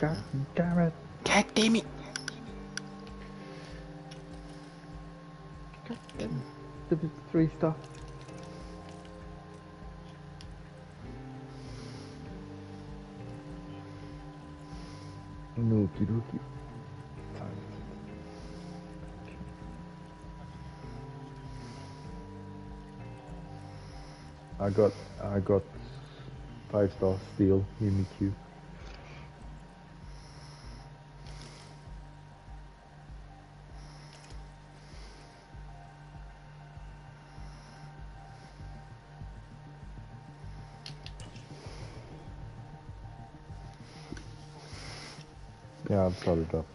God damn it. God damn it! God damn it. There was 3 star. Nookie dookie. I got 5-star steel in the queue. Yeah, I'm sorry, Doc.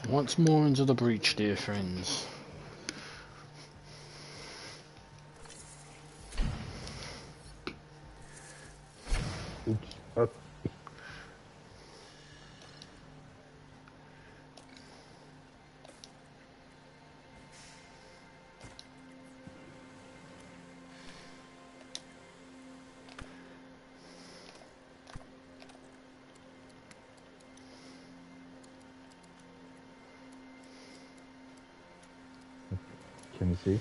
Once more into the breach, dear friends. Oops. Can you see?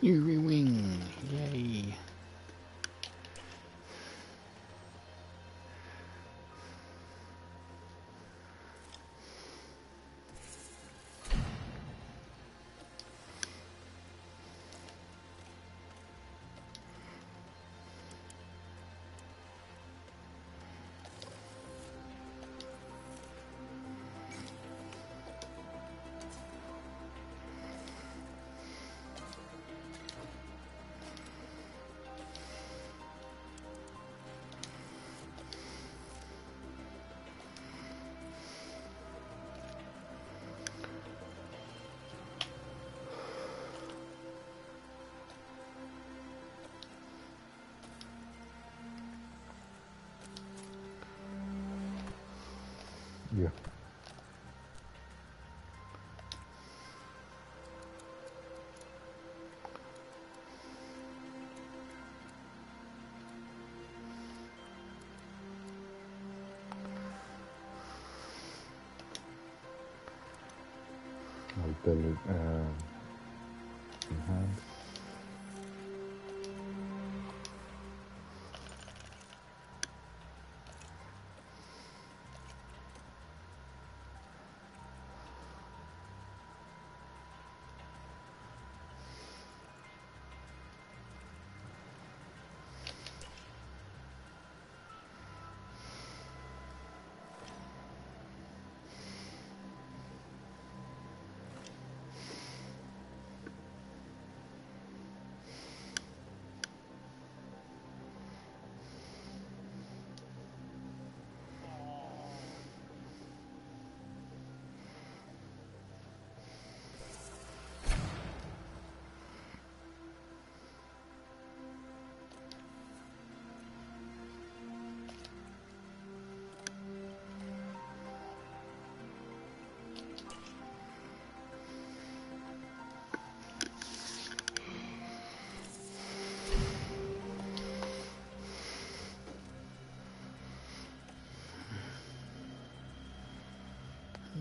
Yuri wing, yay. Yeah. I'll tell it in hand.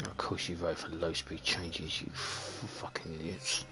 Of course you vote for low speed changes, you fucking idiots.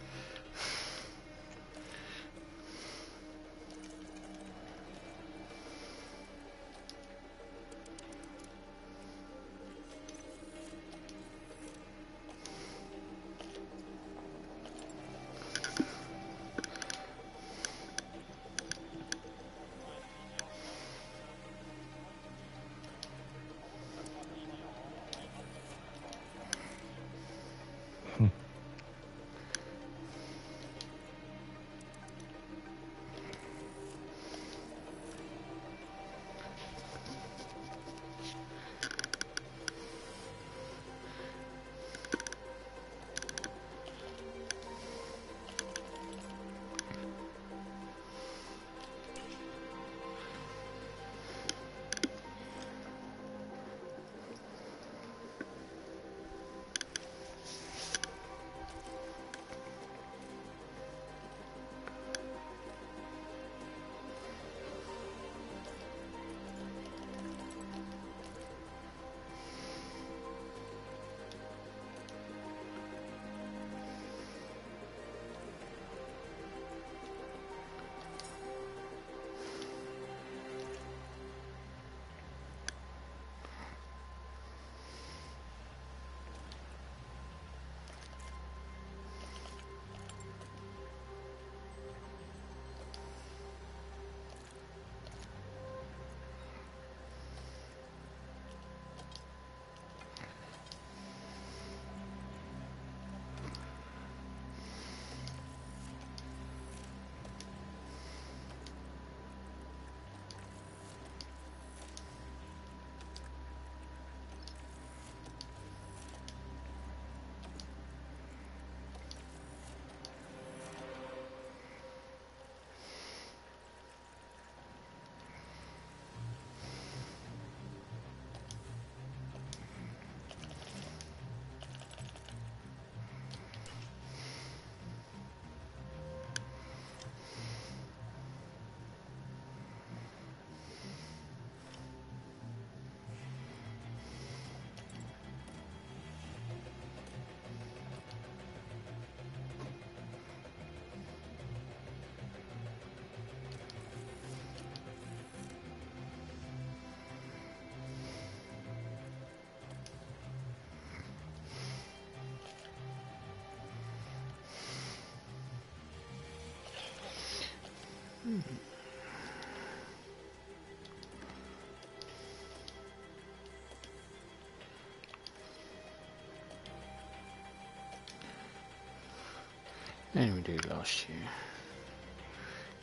And we do last year.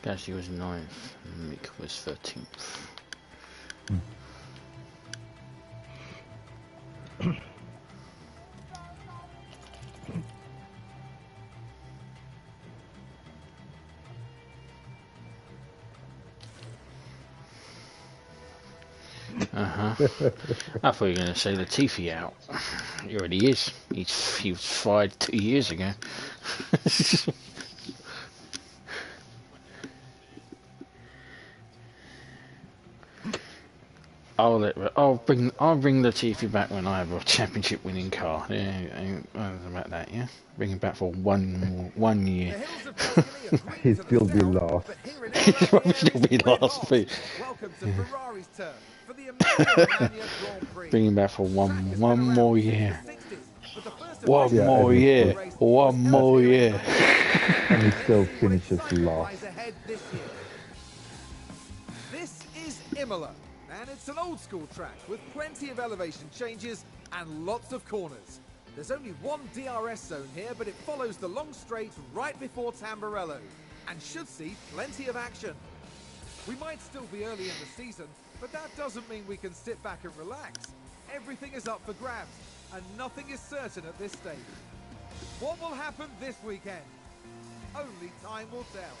Gazzy was 9th, and Mick was 13th. I thought you were going to say Latifi out. He already is. He was fired 2 years ago. I'll bring Latifi back when I have a championship winning car. Yeah, about that. Yeah, bring him back for one year. He'd still be last. He'd probably still be last. Welcome to Ferrari's turn for the Emilia-Romagna Grand Prix. Bring him back for one more year. One more year. One more year. And he still finishes last. This is Imola, and it's an old school track with plenty of elevation changes and lots of corners. There's only one DRS zone here, but it follows the long straight right before Tamburello and should see plenty of action. We might still be early in the season, but that doesn't mean we can sit back and relax. Everything is up for grabs, and nothing is certain at this stage. What will happen this weekend? Only time will tell.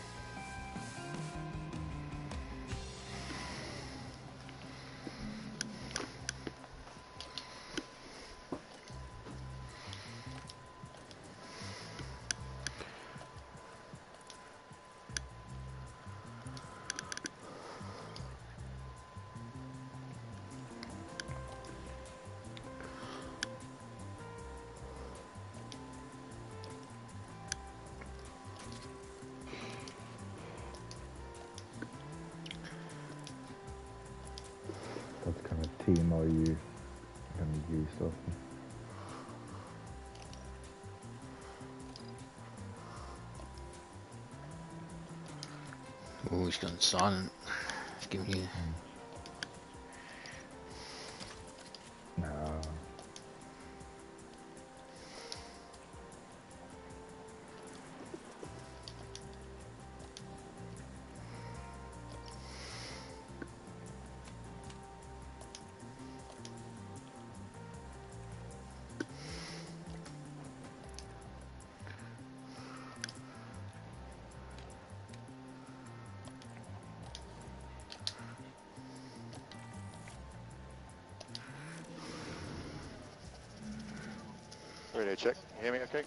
What kind of team are you going to use often? Oh, he's gone silent. He's giving you. No. Radio check. You hear me okay?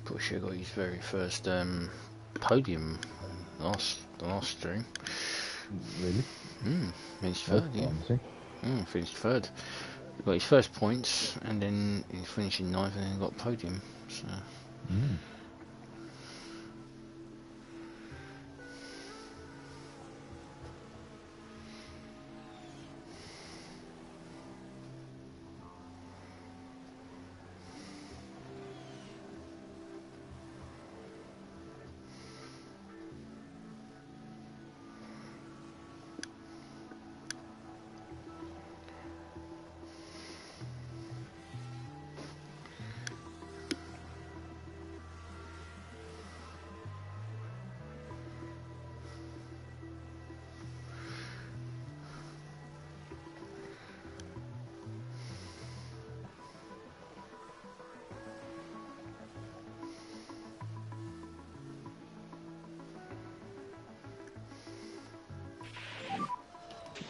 Pusher got his very first podium last stream. Really? Finished That's third, yeah. promising. Finished third. He got his first points, and then he finished in 9th, and then got podium. So.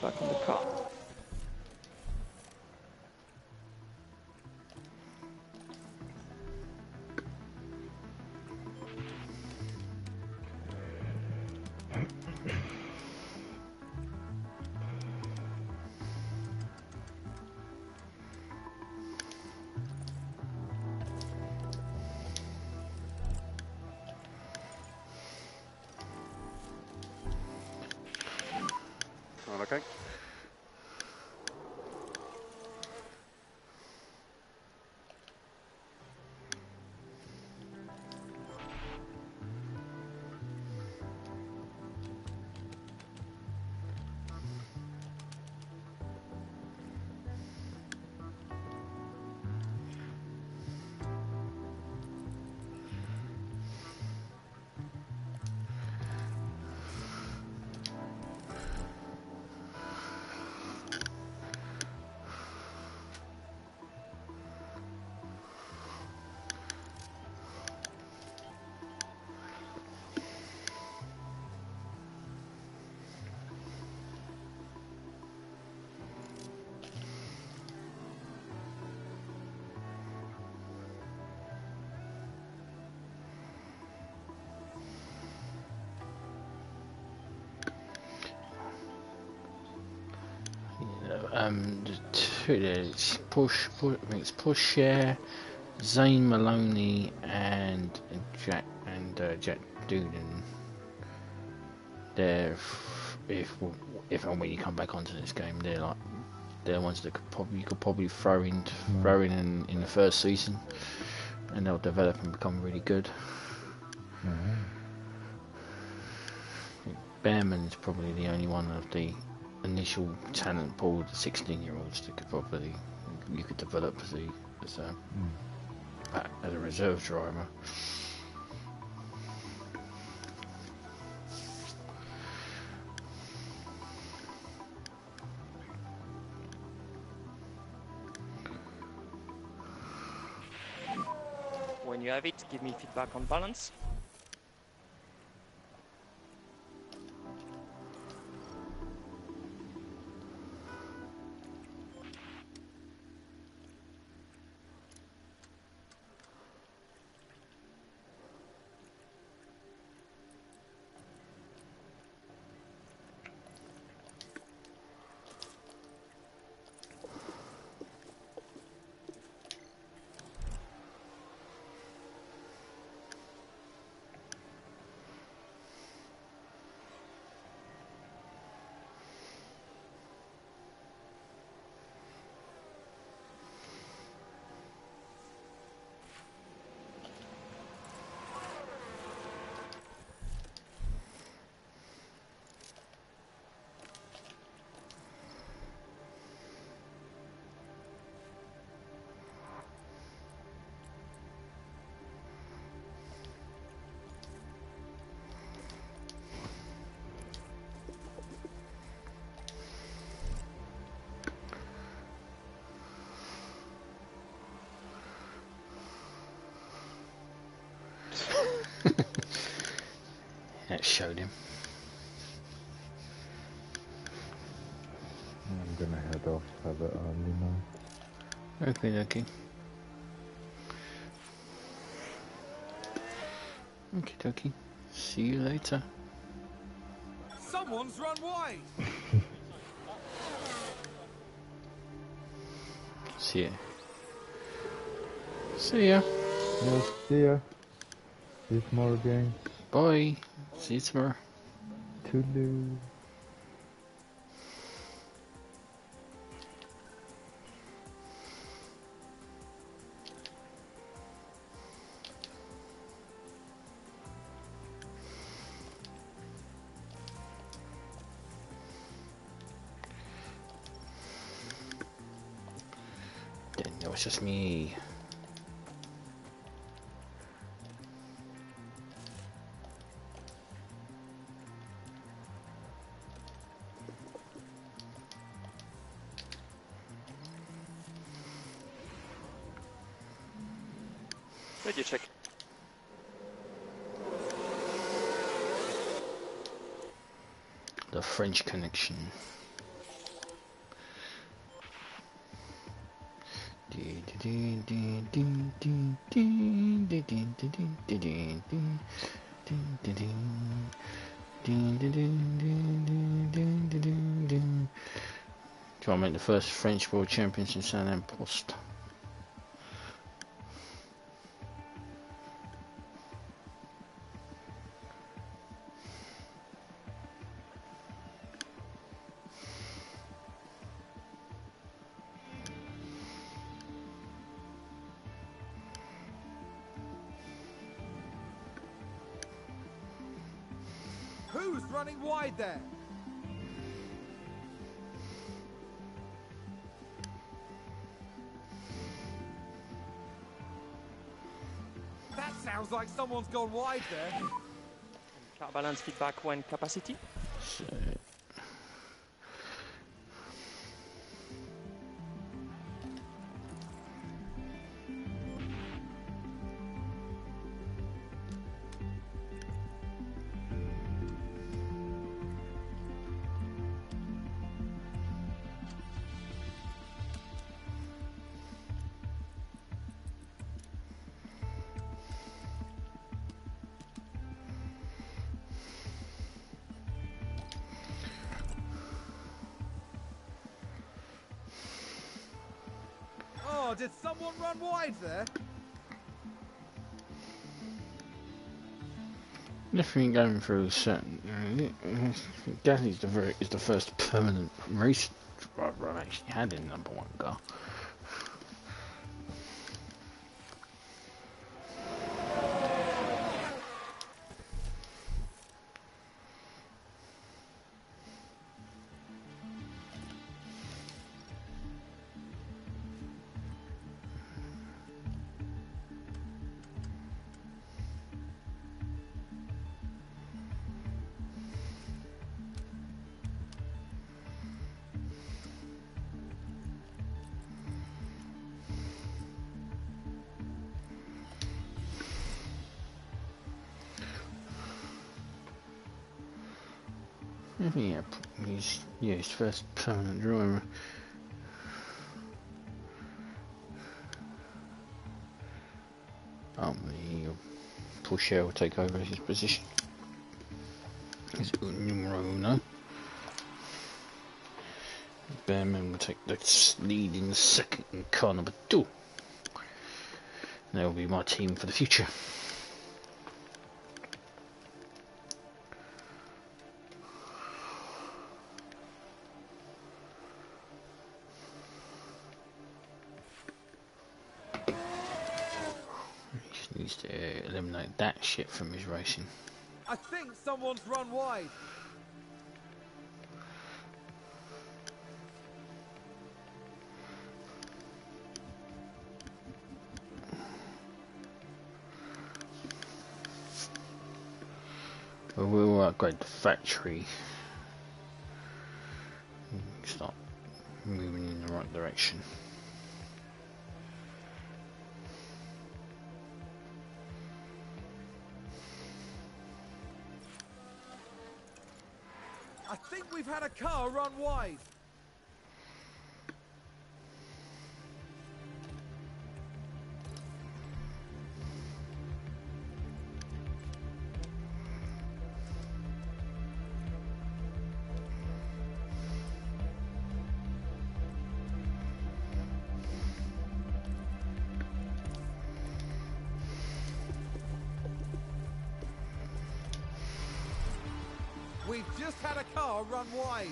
Back on the car. The two there's I think it's Push Share, Zane Maloney, and Jack Doonan. They're if and when you come back onto this game, they're the ones that you could probably throw in the first season, and they'll develop and become really good. Behrman is probably the only one of the initial talent pool, the 16-year-olds that you could develop as a reserve driver. When you have it, give me feedback on balance. That showed him. I'm gonna head off, have it early now. Okay. Okay. See you later. Someone's run wide. See ya. See ya. Yes, see ya. See you tomorrow, gang. Bye. See you tomorrow. Toodaloo. Didn't know it's just me. Radio check. The French Connection. Try to make the first French world champions in Saint Post. Who's running wide there? That sounds like someone's gone wide there. Car balance feedback when capacity. So, Oh, did someone run wide there? Definitely going through certain. Gasly's is the first permanent race driver I've actually had in number one car. I think he's his first permanent driver. Porsche will take over his position. Is numero uno. Behrman will take the lead in the second in car number 2. That will be my team for the future. He just needs to eliminate that shit from his racing. I think someone's run wide. Well, we'll upgrade the factory. Start moving in the right direction. I think we've had a car run wide. We've just had a car run wide.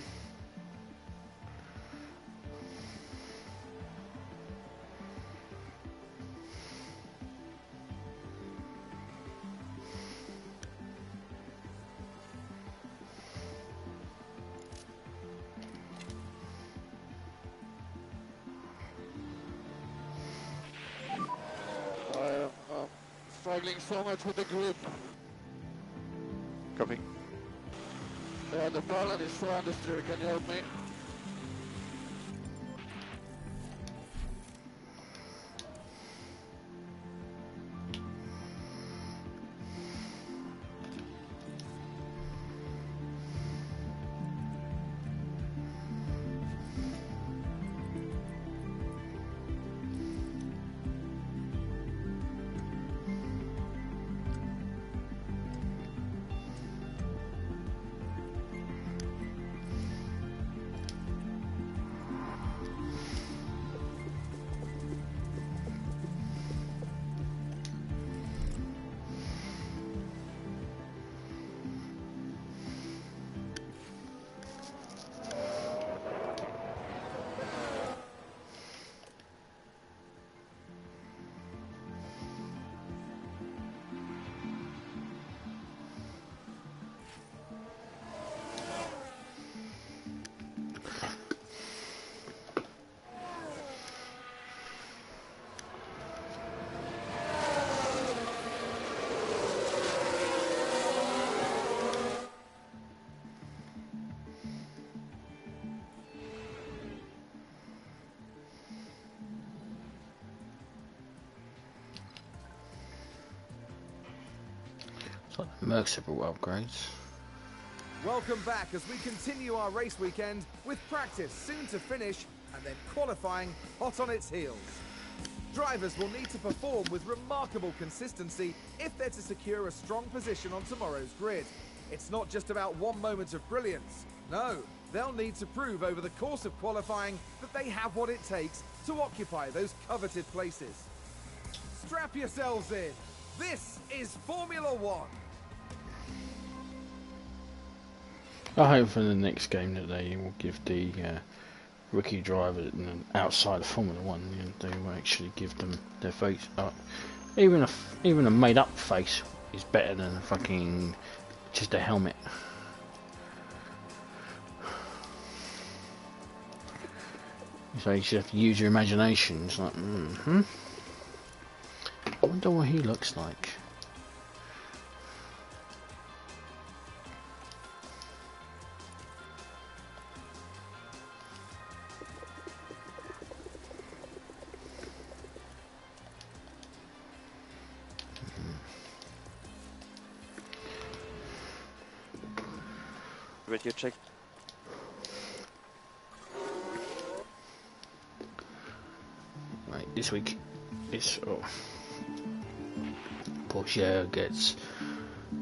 I'm struggling so much with the grip. Copy. Yeah, the balance is so understeer. Can you help me? Mercs have brought upgrades. Welcome back as we continue our race weekend with practice soon to finish and then qualifying hot on its heels. Drivers will need to perform with remarkable consistency if they're to secure a strong position on tomorrow's grid. It's not just about one moment of brilliance. No, They'll need to prove over the course of qualifying that they have what it takes to occupy those coveted places. Strap yourselves in. This is Formula One. I hope for the next game that they will give the rookie driver outside of Formula One, and they will actually give them their face. Even a made up face is better than a fucking just a helmet. So you should have to use your imagination. It's like, I wonder what he looks like. Radio check. Right, this week it's Porsche gets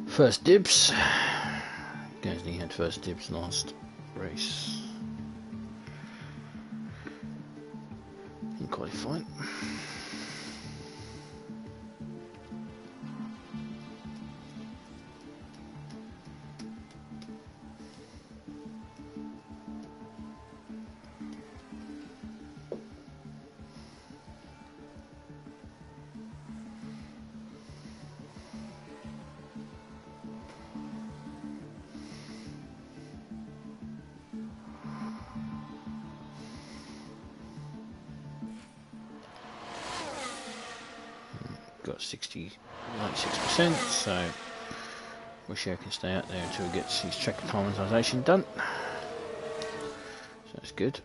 first dibs. Gasly had first dibs last race in qualifying. Got 96%, so Wisher can stay out there until he gets his track acclimatization done. So that's good.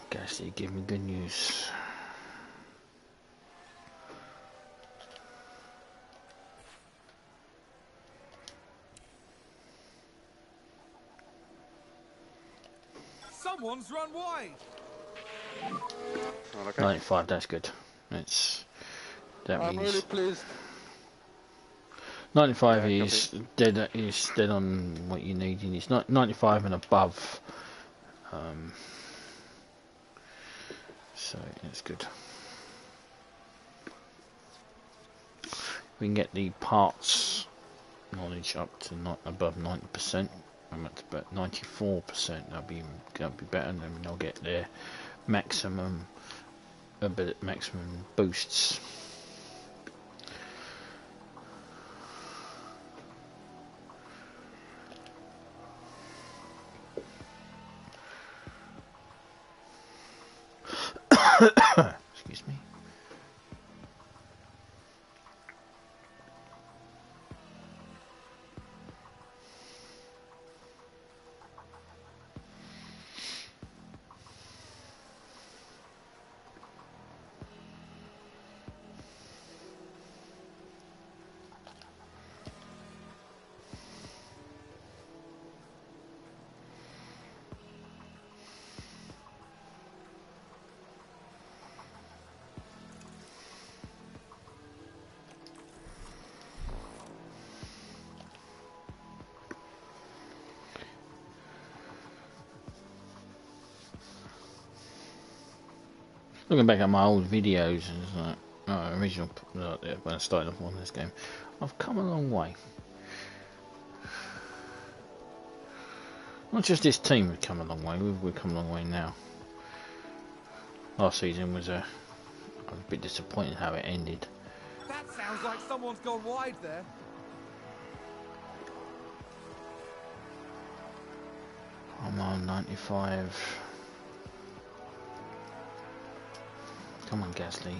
Gasly, give me good news. Someone's run wide. Okay. 95, that's good. That I'm means really pleased. 95 Yeah, is dead. Is dead on what you need. It's not 95 and above. So that's good. We can get the parts knowledge up to not above 90%. I'm at about 94%. That'll be better, and then they'll get their maximum boosts. Excuse me. Looking back at my old videos, it's like original when I started off on this game, I've come a long way. Not just this team has come a long way, we've come a long way now. Last season was I was a bit disappointed how it ended. That sounds like someone's gone wide there. I'm on 95. Come on, Gasly.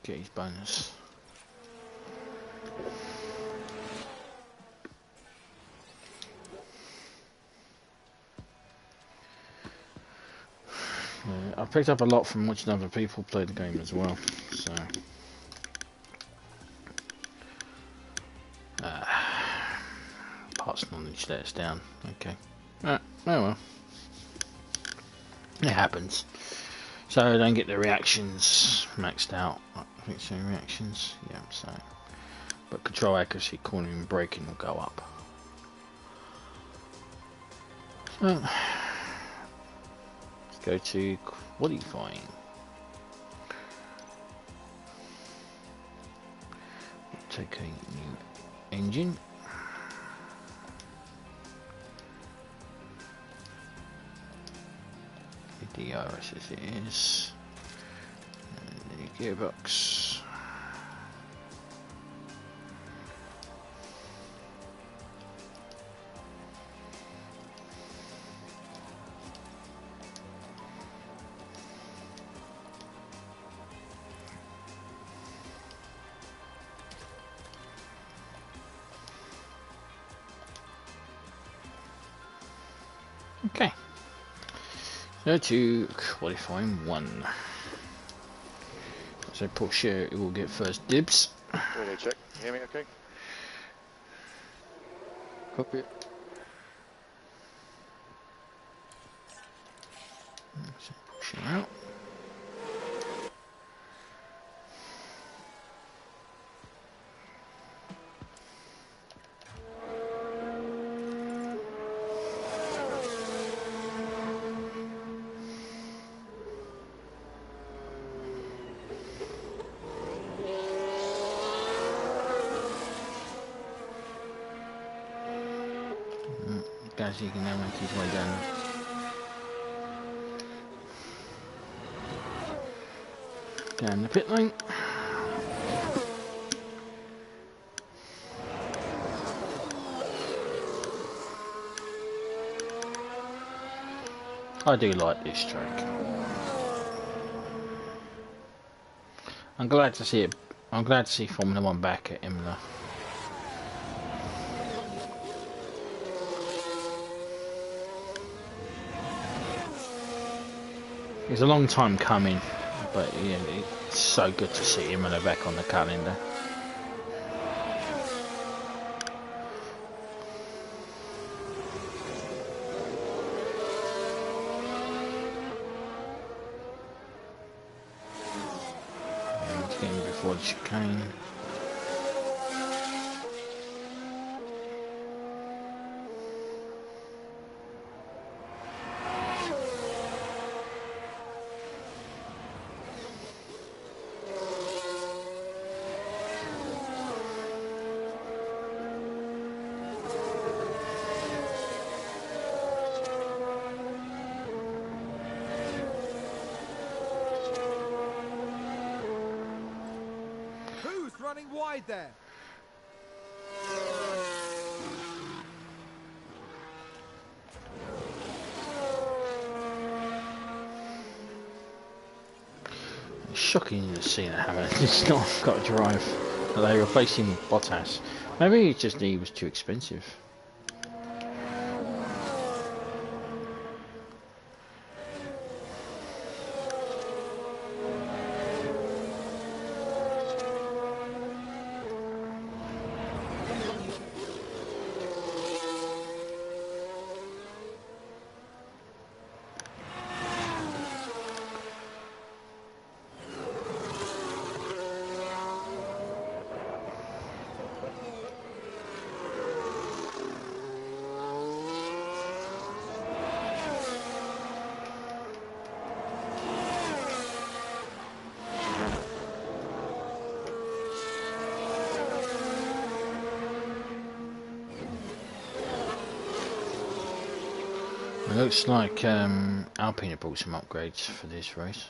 get his bonus. Yeah, I picked up a lot from watching other people play the game as well, so parts knowledge let us down. Okay, oh well, it happens. So I don't get the reactions maxed out. I think so, reactions, yeah, so but control accuracy, cornering and braking will go up. So let's go to qualifying. Take a new engine. The DRS as it is. And the gearbox. Okay, so to qualifying 1. So Porsche will get first dibs. Radio check. You hear me okay? Copy. So Porsche out. He can now make his way down. Down the pit lane. I do like this track. I'm glad to see it. I'm glad to see Formula 1 back at Imola. It's a long time coming, but yeah, it's so good to see Imola back on the calendar. And it's getting before the chicane. Running wide there. It's shocking to see that Hamilton has not got a drive. They replaced him with Bottas. Maybe it's just he was too expensive. It looks like Alpine have brought some upgrades for this race.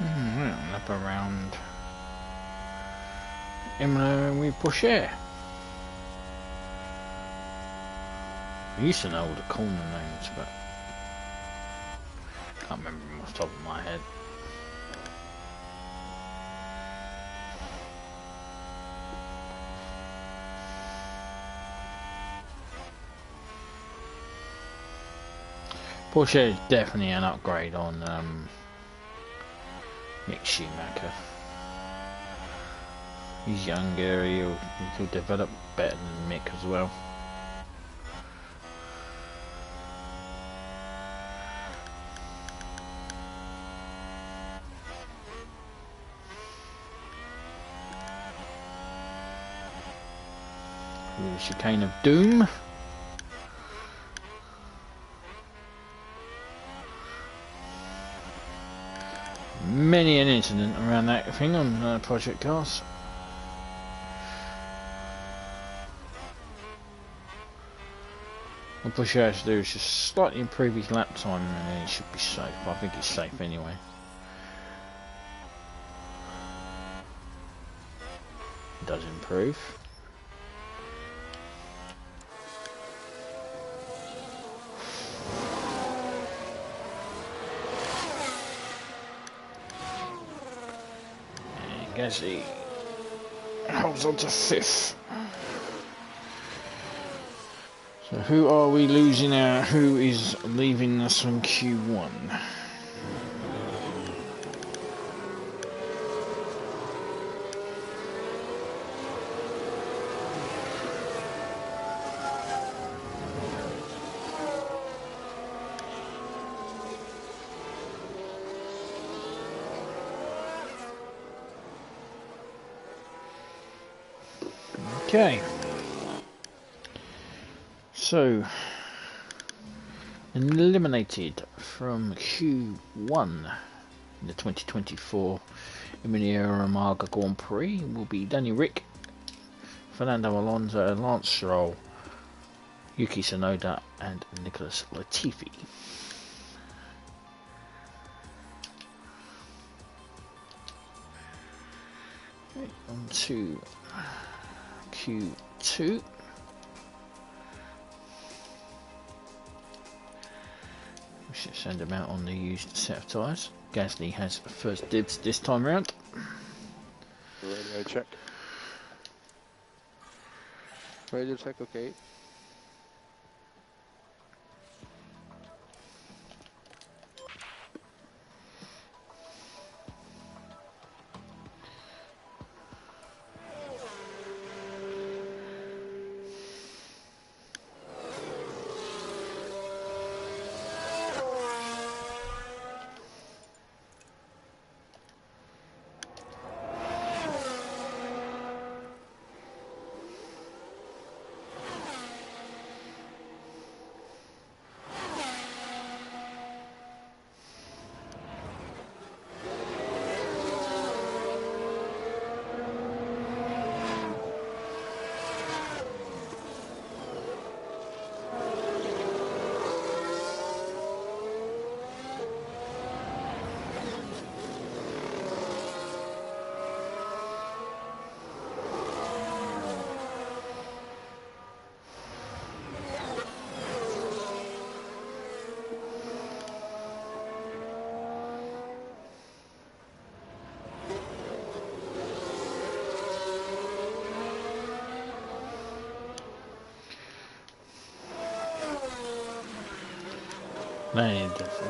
We'll lap around Imola with Porsche. I used to know all the corner names, but can't remember them off the top of my head. Porsche is definitely an upgrade on Mick Schumacher. He's younger, he'll develop better than Mick as well. The chicane of doom. Many an incident around that thing on Project Cars. What Bush has to do is just slightly improve his lap time and then he should be safe. I think it's safe anyway. It does improve. Gasly holds on to 5th. So who are we losing out? Who is leaving us from Q1? Okay, so eliminated from Q1 in the 2024 Imola Grand Prix will be Danny Rick, Fernando Alonso, Lance Stroll, Yuki Tsunoda and Nicholas Latifi. Okay, on to Q2. We should send him out on the used set of tyres. Gasly has first dibs this time round. Radio check. Radio check, okay.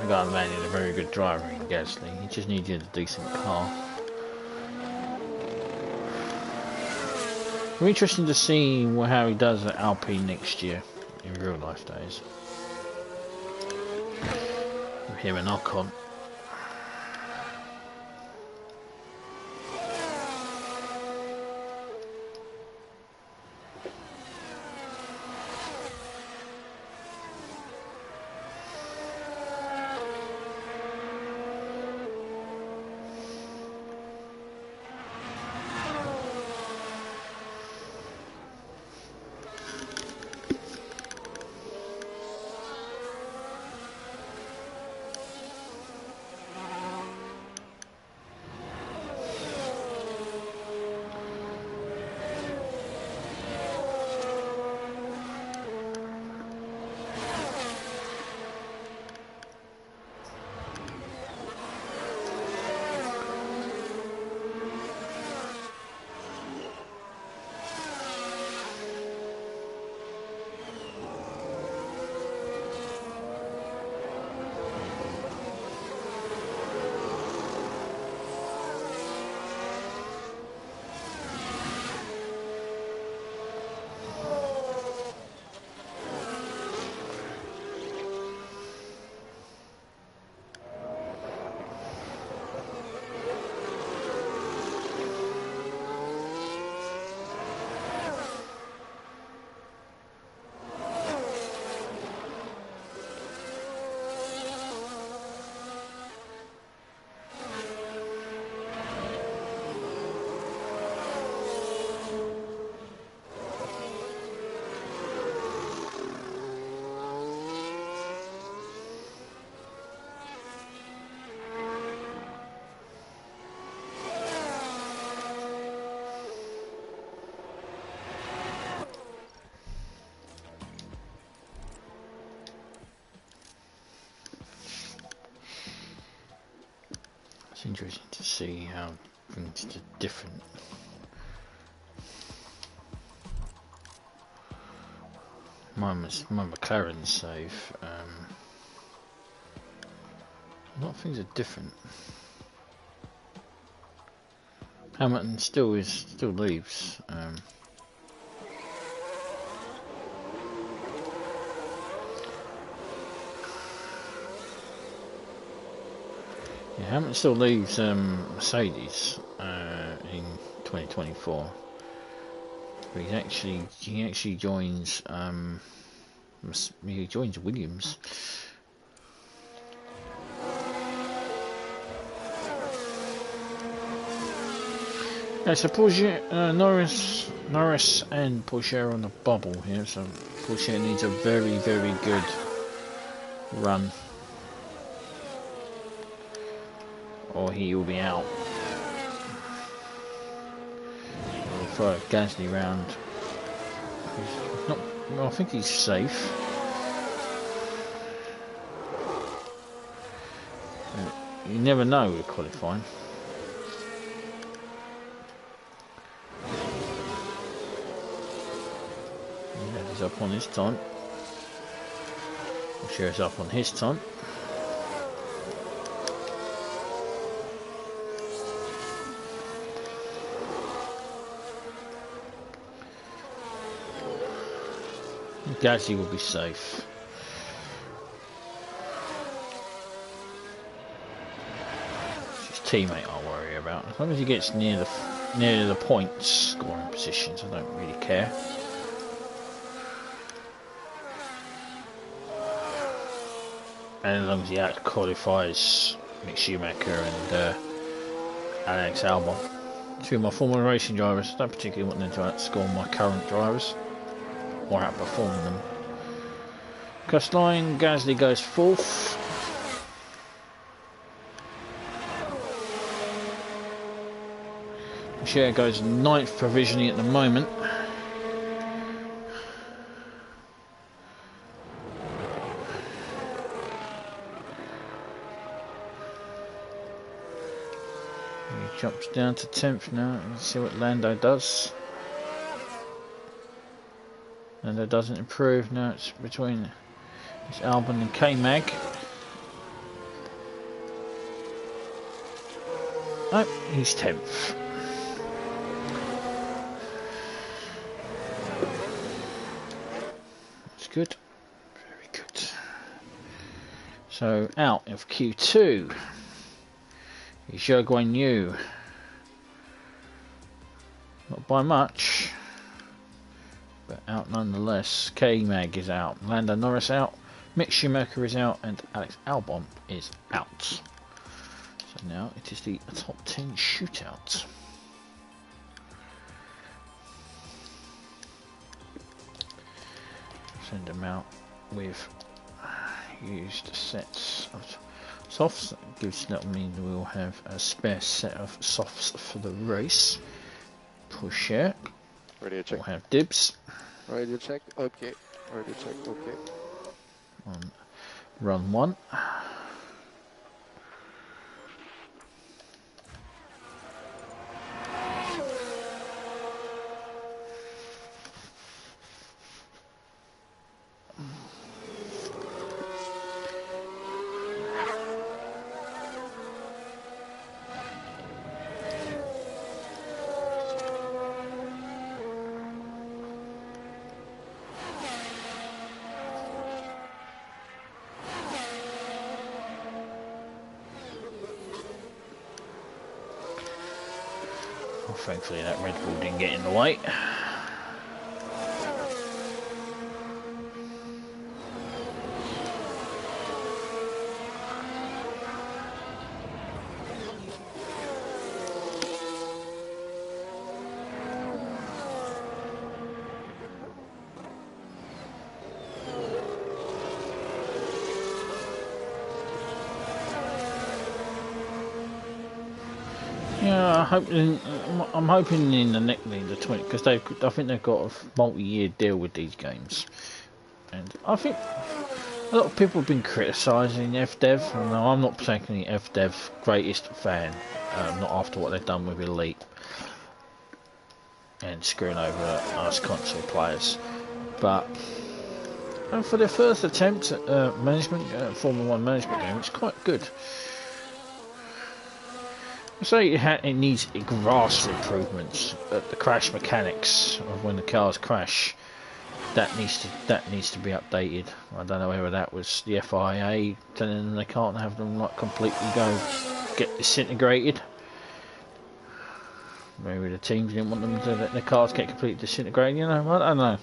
Landed a very good driver in Gasly. He just needed a decent car. It'll be interesting to see how he does at Alpine next year in real life days. Him and Ocon. interesting to see how things are different. My McLaren's safe. A lot of things are different. Hamilton still leaves. Yeah, Hamilton still leaves Mercedes in 2024. But he actually joins Williams. Yeah, so Porsche, Norris and Porsche are on the bubble here, so Porsche needs a very, very good run, or he will be out. We'll throw Gasly round. He's not, well, I think he's safe. You never know with qualifying. He's up on his time. Shares up on his time. Gasly will be safe. It's his teammate I'll worry about. As long as he gets near the points scoring positions, I don't really care. And as long as he out qualifies Mick Schumacher and Alex Albon, two of my former racing drivers, I don't particularly want them to outscore my current drivers or outperform them. Castline, Gasly goes 4th. Share goes 9th provisionally at the moment. He jumps down to 10th now. Let's see what Lando does. Lando doesn't improve. Now it's between Albon and K-Mag. Oh, he's 10th. That's good. Very good. So out of Q2 is Zhou Guan Yu. Not by much, but out nonetheless. K-Mag is out. Lando Norris out. Mick Schumacher is out, and Alex Albon is out. So now it is the top 10 shootout. Send them out with used sets of softs. That means we'll have a spare set of softs for the race. Porsche. Ready to check. We'll have dibs. Ready to check? Okay. Ready to check? Okay. On run 1. Thankfully that Red Bull didn't get in the way. Yeah, I'm hoping in the next the 20, because I think they've got a multi-year deal with these games, and I think A lot of people have been criticising FDev. No, I'm not particularly FDev greatest fan. Not after what they've done with Elite and screwing over us console players. But for their first attempt at Formula 1 management game, it's quite good. I say it needs vast improvements at the crash mechanics of when the cars crash. That needs to be updated. I don't know whether that was the FIA telling them they can't have them like completely get disintegrated. Maybe the teams didn't want them to let their cars get completely disintegrated. You know, I don't know,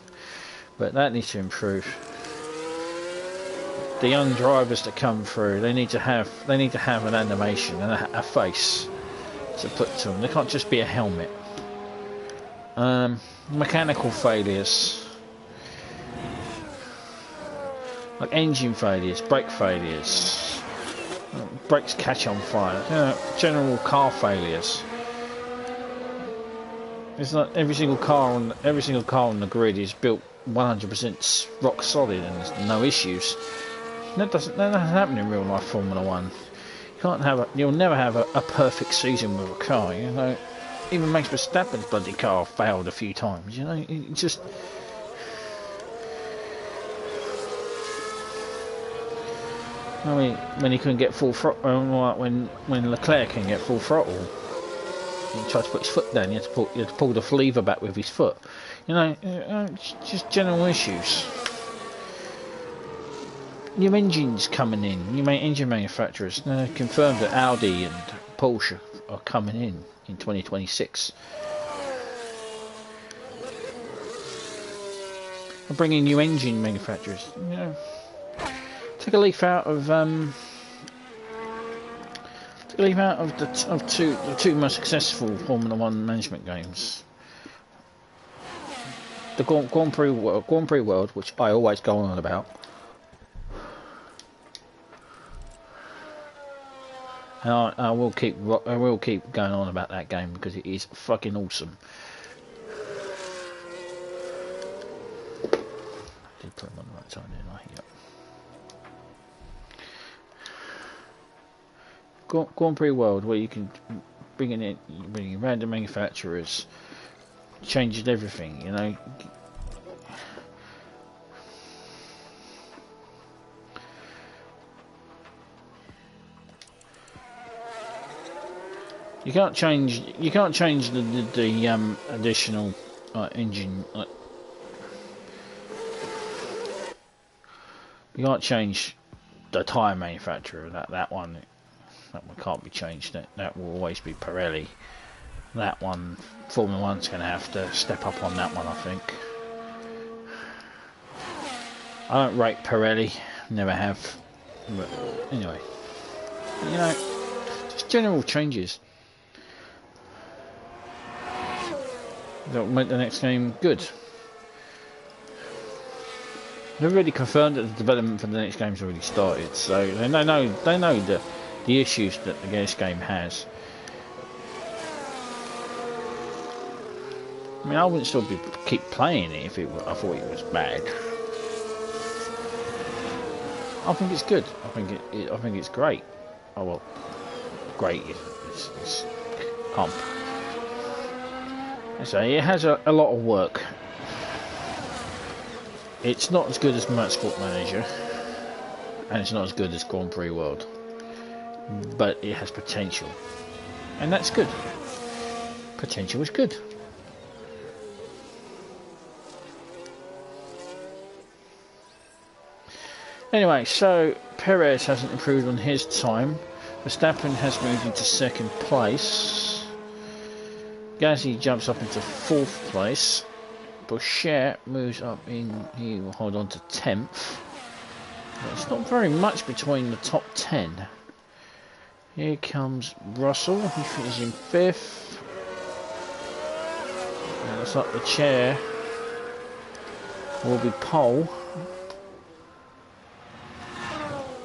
but that needs to improve. The young drivers that come through, they need to have an animation and a face to put to them. They can't just be a helmet. Mechanical failures. Like engine failures, brake failures, brakes catch on fire, you know, general car failures. It's like every single car on the grid is built 100% rock solid and there's no issues. That doesn't happen in real life Formula 1. You'll never have a perfect season with a car. You know, even Max Verstappen's bloody car failed a few times. You know, it just. I mean, when he couldn't get full throttle, when Leclerc can get full throttle, he tried to put his foot down. He had to pull the lever back with his foot. You know, just general issues. New engines coming in. New engine manufacturers confirmed that Audi and Porsche are coming in 2026. They're bringing new engine manufacturers. You know. Take a leaf out of the two most successful Formula 1 management games. The Grand Prix World, which I always go on about, and I will keep going on about that game because it is fucking awesome. I did put them on the right side, didn't I? Yep. Grand Prix World, where you can bring in random manufacturers, changes everything. You know, you can't change the additional engine. You can't change the tyre manufacturer. That one can't be changed. That will always be Pirelli. That one, Formula 1's going to have to step up on that one, I think. I don't rate Pirelli, never have. But anyway, you know, just general changes that will make the next game good. They've already confirmed that the development for the next game's already started, so they know the issues that the next game has. I mean, I wouldn't still keep playing it if I thought it was bad. I think it's good. I think it's great. Oh well, great. It's comp. So it has a lot of work. It's not as good as Motorsport Manager, and it's not as good as Grand Prix World, but it has potential, and that's good. Potential is good. Anyway, so Perez hasn't improved on his time. Verstappen has moved into second place. Gasly jumps up into fourth place. Boucher moves up in, he will hold on to 10th. It's not very much between the top 10. Here comes Russell, he finishes in 5th. And looks like the chair will be pole.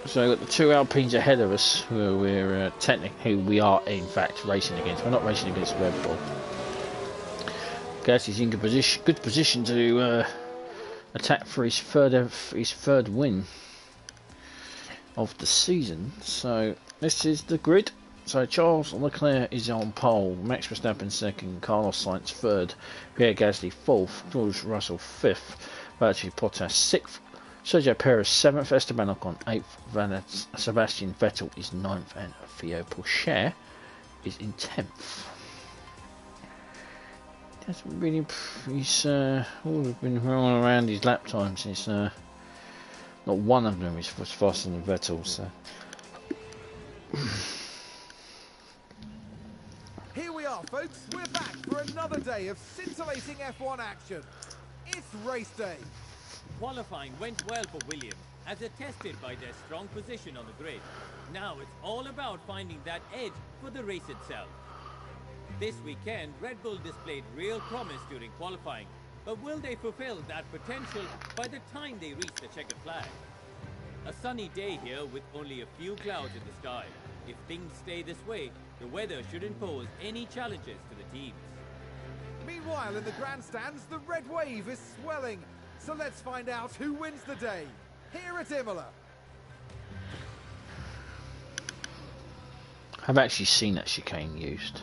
So we've got the two Alpines ahead of us, who we are in fact racing against. We're not racing against Red Bull. Gasly's in good position to attack for his third win. of the season. So this is the grid. So Charles Leclerc is on pole, Max Verstappen second, Carlos Sainz third, Pierre Gasly fourth, George Russell fifth, Valtteri Bottas sixth, Sergio Perez seventh, Esteban Ocon eighth, Sebastian Vettel is ninth, and Theo Pourchaire is in 10th. That's really, he's all been rolling around his lap times. It's not one of them was faster than Vettel. So Here we are, folks. We're back for another day of scintillating F1 action. It's race day. Qualifying went well for Williams, as attested by their strong position on the grid. Now it's all about finding that edge for the race itself. This weekend, Red Bull displayed real promise during qualifying, but will they fulfill that potential by the time they reach the checkered flag? A sunny day here with only a few clouds in the sky. If things stay this way, the weather shouldn't pose any challenges to the teams. Meanwhile, in the grandstands, the red wave is swelling. So let's find out who wins the day here at Imola. I've actually seen that chicane used.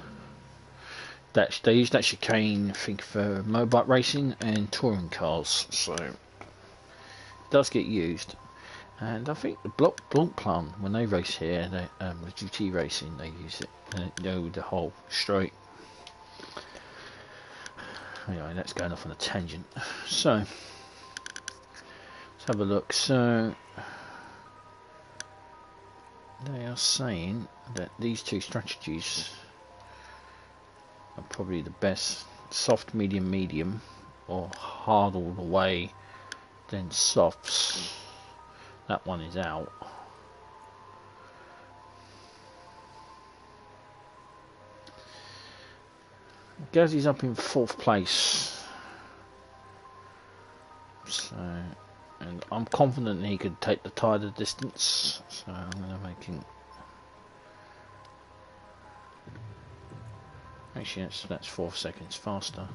They use that chicane, I think, for motorbike racing and touring cars, so it does get used. And I think the Blanc Plan, when they race here, the GT racing, they use it, and they know the whole straight. Anyway, that's going off on a tangent. So let's have a look. So they are saying that these two strategies are probably the best: soft, medium, medium, or hard all the way, then softs. That one is out. Gasly's up in 4th place. So, and I'm confident he could take the tighter distance. So I'm going to make him. Actually, that's 4 seconds faster.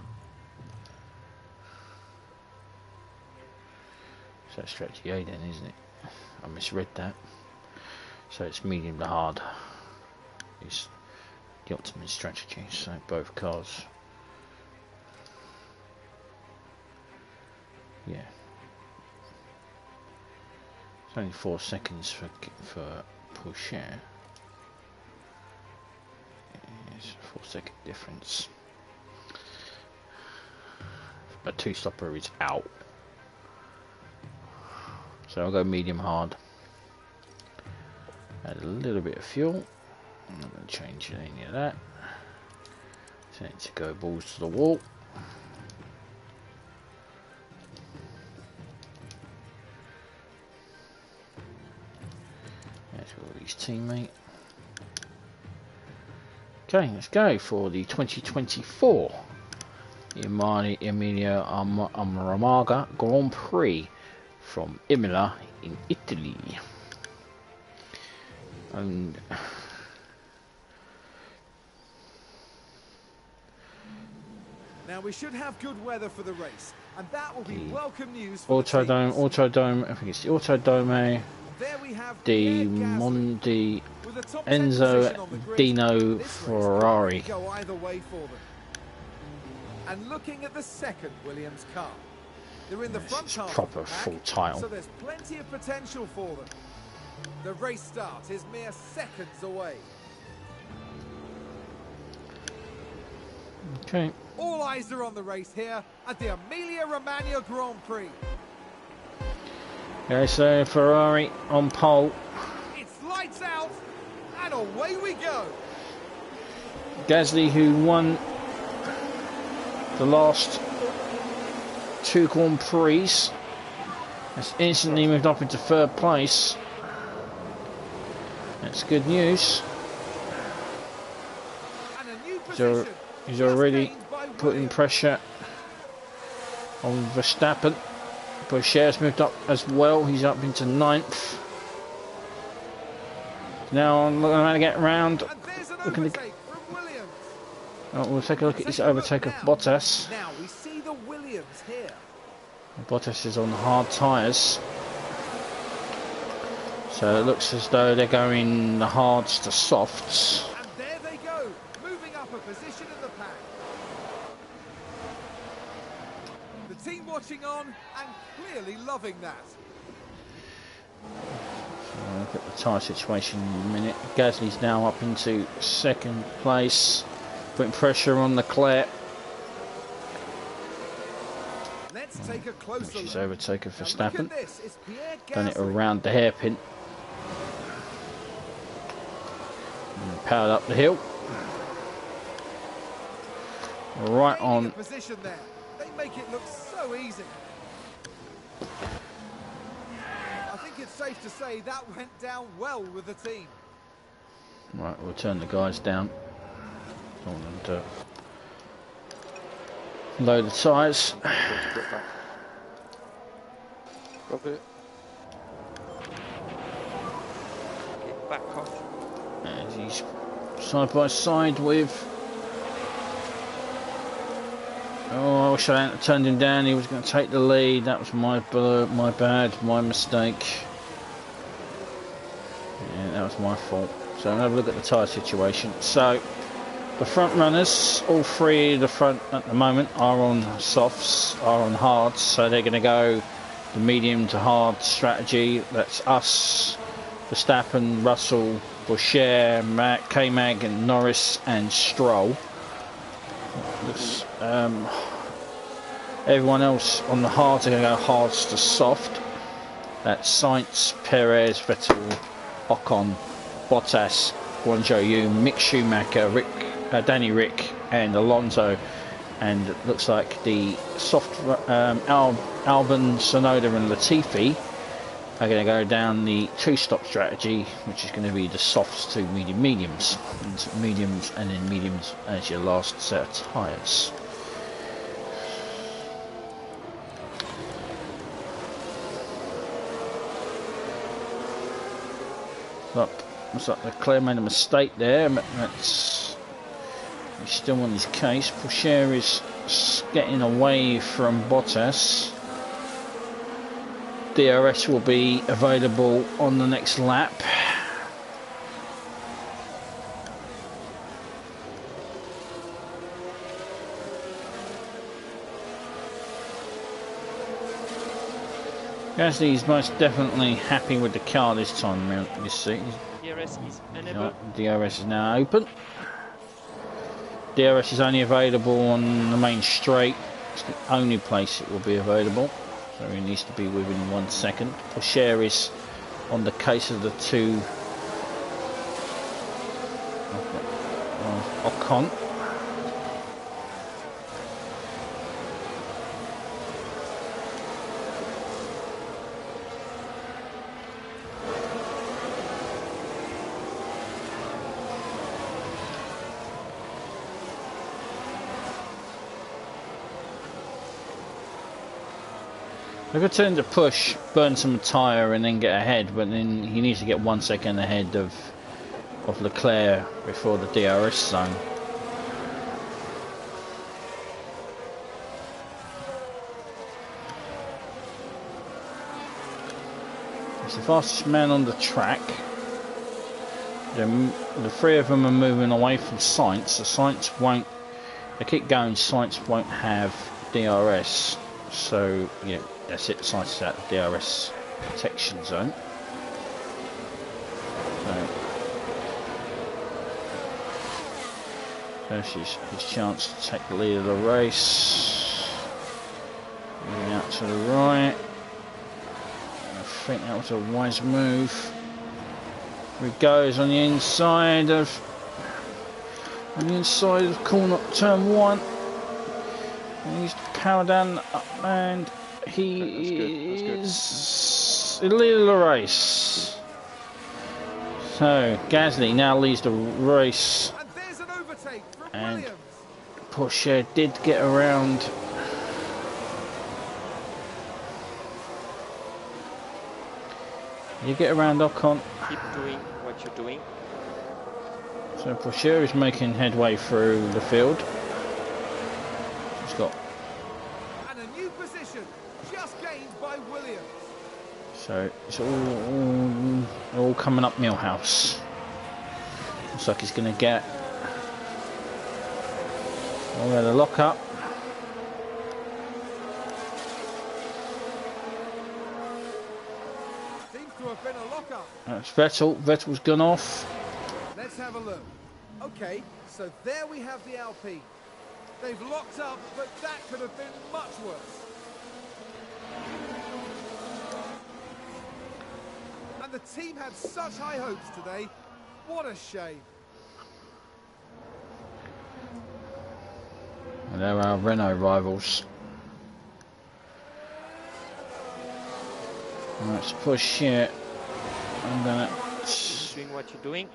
So that's strategy A then, isn't it? I misread that. So it's medium to hard is the optimum strategy. So both cars, yeah, it's only 4 seconds for Pourchaire. It's a 4-second difference. A 2-stopper is out. So I'll go medium hard. Add a little bit of fuel. I'm not going to change any of that. So it's to go balls to the wall. There's Rory's teammate. Okay, let's go for the 2024 Emilia Romagna Grand Prix from Imola in Italy. And now we should have good weather for the race, and that will be welcome news for Autodome, I think it's the Autodome there we have di Mondi Enzo Dino Ferrari. Go either way for them. And looking at the second Williams car, they're in the front It's half proper of the pack, full title. so there's plenty of potential for them. The race start is mere seconds away. Okay. All eyes are on the race here at the Emilia Romagna Grand Prix. Okay, so Ferrari on pole. It's lights out, and away we go. Gasly, who won the last 2 Grand Prix, has instantly moved up into 3rd place. That's good news. And a new So position he's just already gained by putting Williams. pressure on Verstappen. Pourchaire's moved up as well. He's up into 9th. Now I'm going to get round. And there's an Looking to overtake from Williams. Oh, we'll take a look at this Take a look overtake of now. Bottas. Now we see the Williams here. Bottas is on hard tyres. So So it looks as though they're going the hards to softs. And there they go, moving up a position in the pack. The team watching on and clearly loving that. So look at the tyre situation in a minute. Gasly's now up into second place, putting pressure on Leclerc. Let's take a closer She's look. overtaken Now look Verstappen. at this, it's Pierre Done it Gasly. around the hairpin. And powered up the hill. Right Gaining a on. position there. They make it look so easy. I think it's safe to say that went down well with the team. Right, we'll turn the guys down. Don't want them to load the tyres. Drop it. Okay, back off. And he's side by side with... Oh, I wish I hadn't turned him down. He was going to take the lead. That was my bad, my mistake. Yeah, that was my fault. So I'll have a look at the tyre situation. So the front runners, all three of the front at the moment are on softs, are on hards. So they're going to go the medium to hard strategy. That's us, Verstappen, Russell, Boucher, K-Mag and Norris and Stroll. Everyone else on the hards are going to go hards to soft. That's Sainz, Perez, Vettel, Ocon, Bottas, Guanzhou Yu, Mick Schumacher, Danny Rick and Alonso. And it looks like the soft Albon, Tsunoda and Latifi are going to go down the two-stop strategy, which is going to be the softs to mediums, and then mediums as your last set of tyres. Looks like Leclerc made a mistake there, but he's still on his case. Boucher is getting away from Bottas. DRS will be available on the next lap. Gasly is most definitely happy with the car this time around. You see, DRS is enabled. DRS is now open. DRS is only available on the main straight. It's the only place it will be available. So it needs to be within 1 second. Boucher is on the case of the two. Ocon. If I turn to push, burn some tyre and then get ahead, but then he needs to get 1 second ahead of Leclerc before the DRS zone. He's the fastest man on the track. The three of them are moving away from Sainz. So Sainz won't, they keep going, Sainz won't have DRS. So yeah, that's it, Sainz is out of the DRS protection zone. So that's his chance to take the lead of the race. Moving out to the right. I think that was a wise move. Here he goes on the inside of corner turn 1. And he's power down and he is in the lead of the race. So Gasly now leads the race. And there's an overtake from And Williams. Porsche did get around. You get around Ocon. Keep doing what you're doing. So Porsche is making headway through the field. He's got And a new position just gained by Williams. So it's all coming up Millhouse. Looks like he's going to get. Oh, we had a lock up. Seems to have been a lock-up. That's Vettel. Vettel's gone off. Let's have a look. Okay, so there we have the Alpine. They've locked up, but that could have been much worse. And the team had such high hopes today. What a shame. And they're our Renault rivals. Let's push here. I'm gonna. Doing what you're doing.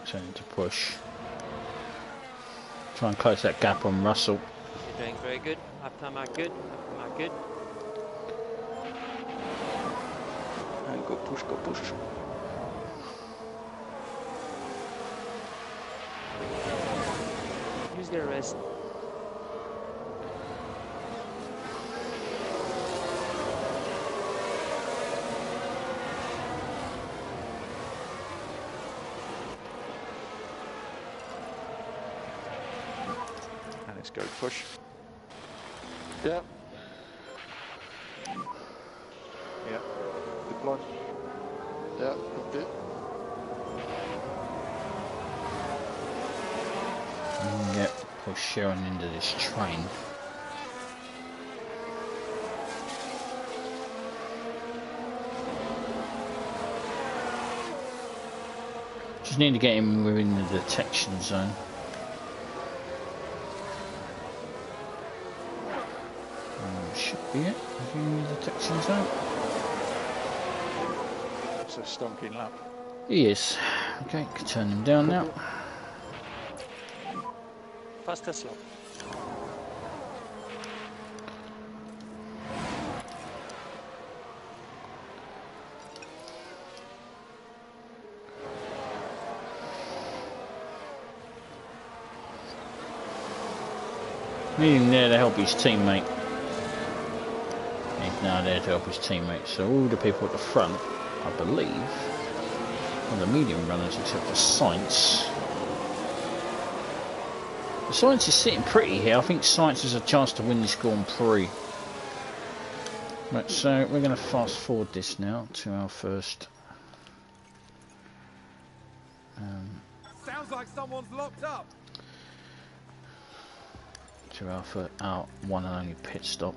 Turning to push. Try and close that gap on Russell. You're doing very good. Aftermark good. Aftermark good. And go push, go push. Use the rest. And let's go push. Yeah. Yeah. Deploy. Yeah, got it. Yep, push Sharon into this train. Just need to get him within the detection zone. Should be it. Within the detection zone. It's a stonking lap. He is. Okay, can turn him down now. Faster slow. Need him there to help his teammate. He's now there to help his teammate. So all the people at the front, I believe, are the medium runners except for Science. Science is sitting pretty here. I think Science has a chance to win this Grand Prix. Right, so we're going to fast forward this now to our first. Sounds like someone's locked up. To our one and only pit stop.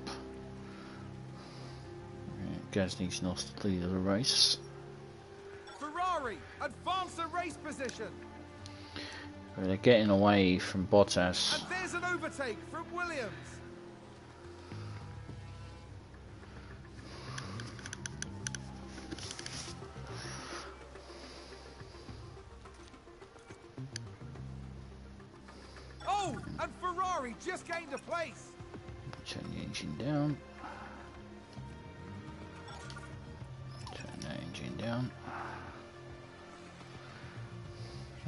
Gasly's lost the lead of the race. Ferrari, advance the race position. They're getting away from Bottas. And there's an overtake from Williams. Oh, and Ferrari just gained a place. Turn the engine down. Turn the engine down.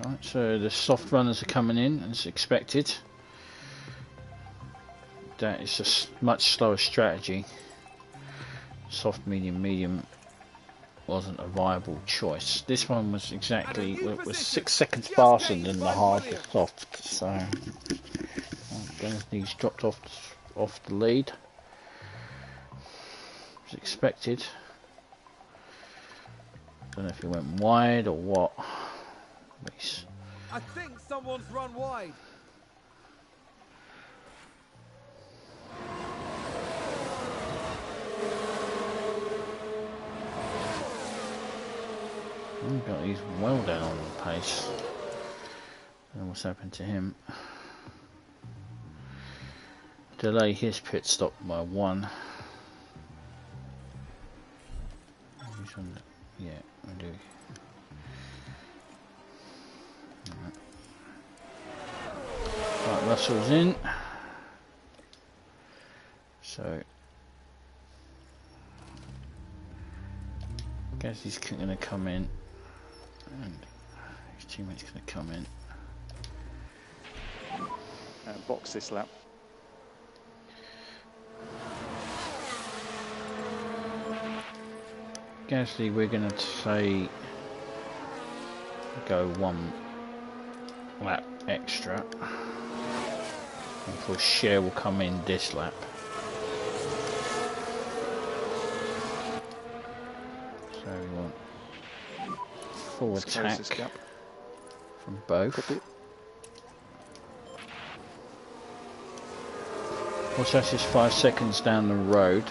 Right, so the soft runners are coming in as expected. That is a much slower strategy. Soft, medium, medium wasn't a viable choice. This one was exactly was 6 seconds faster than the hard or soft. So he's dropped off the lead as expected. Don't know if he went wide or what. I think someone's run wide. He's well down on the pace. And what's happened to him? Delay his pit stop by 1. Yeah, I do. Right, Russell's in. So guess he's going to come in, and his teammate's going to come in. and box this lap. Gasly, we're going to say go 1 lap extra. And of course, Share will come in this lap. So we want full attack from both. Copy. Also, that's just 5 seconds down the road.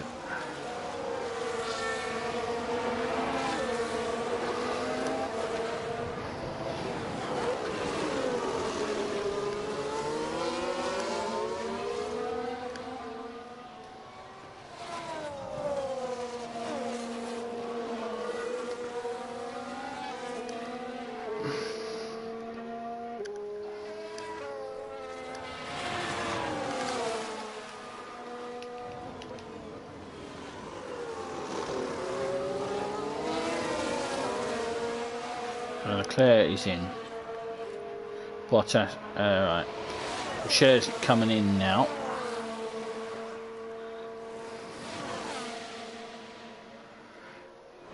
Leclerc is in. Bottas, right. Share's coming in now.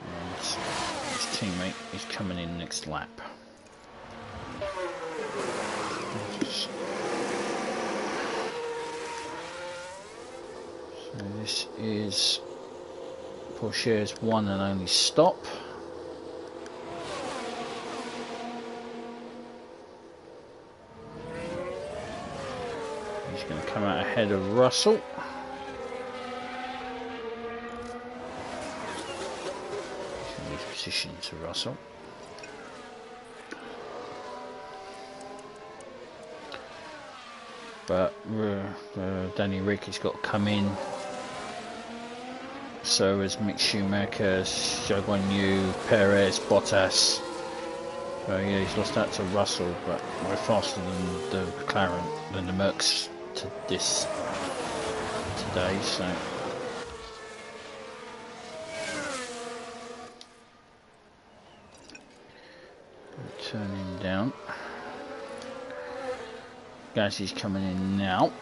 And his teammate is coming in next lap. So this is Porsche's one and only stop. Going to come out ahead of Russell. Change position to Russell. But Danny Rick has got to come in. So has Mick Schumacher, Zhou Guanyu, Perez, Bottas. So yeah, he's lost out to Russell, but way faster than the McLaren, than the Mercs to this today, so turning down. Gasly's coming in now.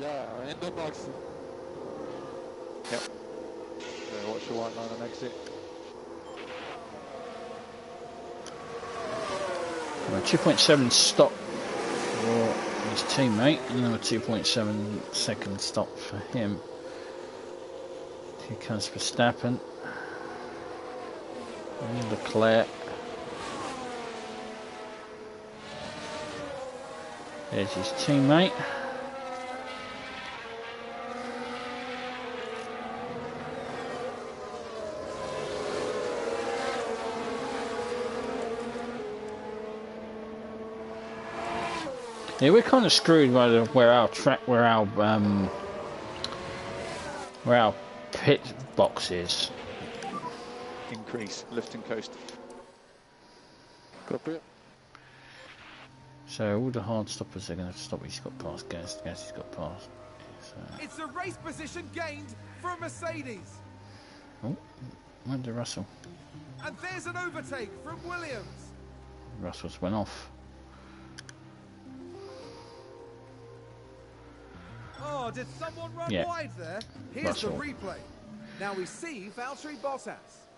Yeah, in the box. Yep. Watch the white line and exit. 2.7 stop for his teammate, and then a 2.7 second stop for him. Here comes Verstappen. And Leclerc. There's his teammate. Yeah, we're kind of screwed by where our pit box is. Increase, lift and coast. Copy. So all the hard stoppers are going to stop. He's got past Gas. He's got past. So. It's a race position gained for Mercedes. Oh, went to Russell. And there's an overtake from Williams. Russell's went off. Oh, did someone run Yeah. wide there? Here's Russell. the replay. Now we see Valtteri Bottas.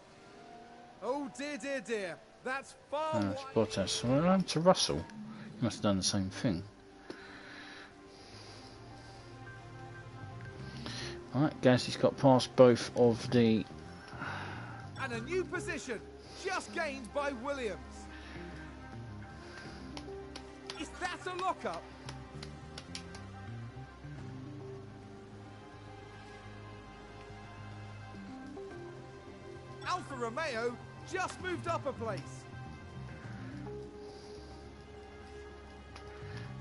Oh dear, dear, dear. That's far That's wide. Bottas. Well, on to Russell. He must have done the same thing. Alright, Gasly's got past both of the... And a new position, just gained by Williams. Is that a lockup? Alfa Romeo just moved up a place.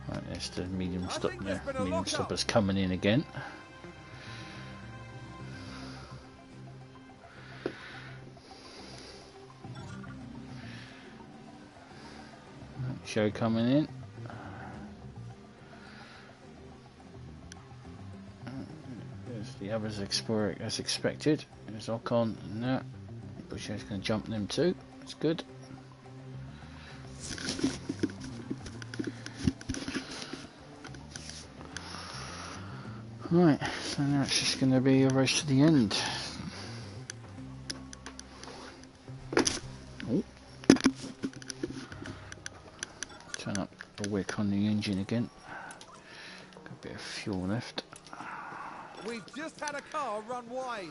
Right, there's the medium I stop think there. there's been a Medium lockup. stoppers coming in again. Show coming in. There's the others Explorer as expected. There's Ocon and that. Bush's going to jump them too. That's good. Right, so now it's just going to be a race to the end. Oh. Turn up the wick on the engine again. Got a bit of fuel left. We've just had a car run wide.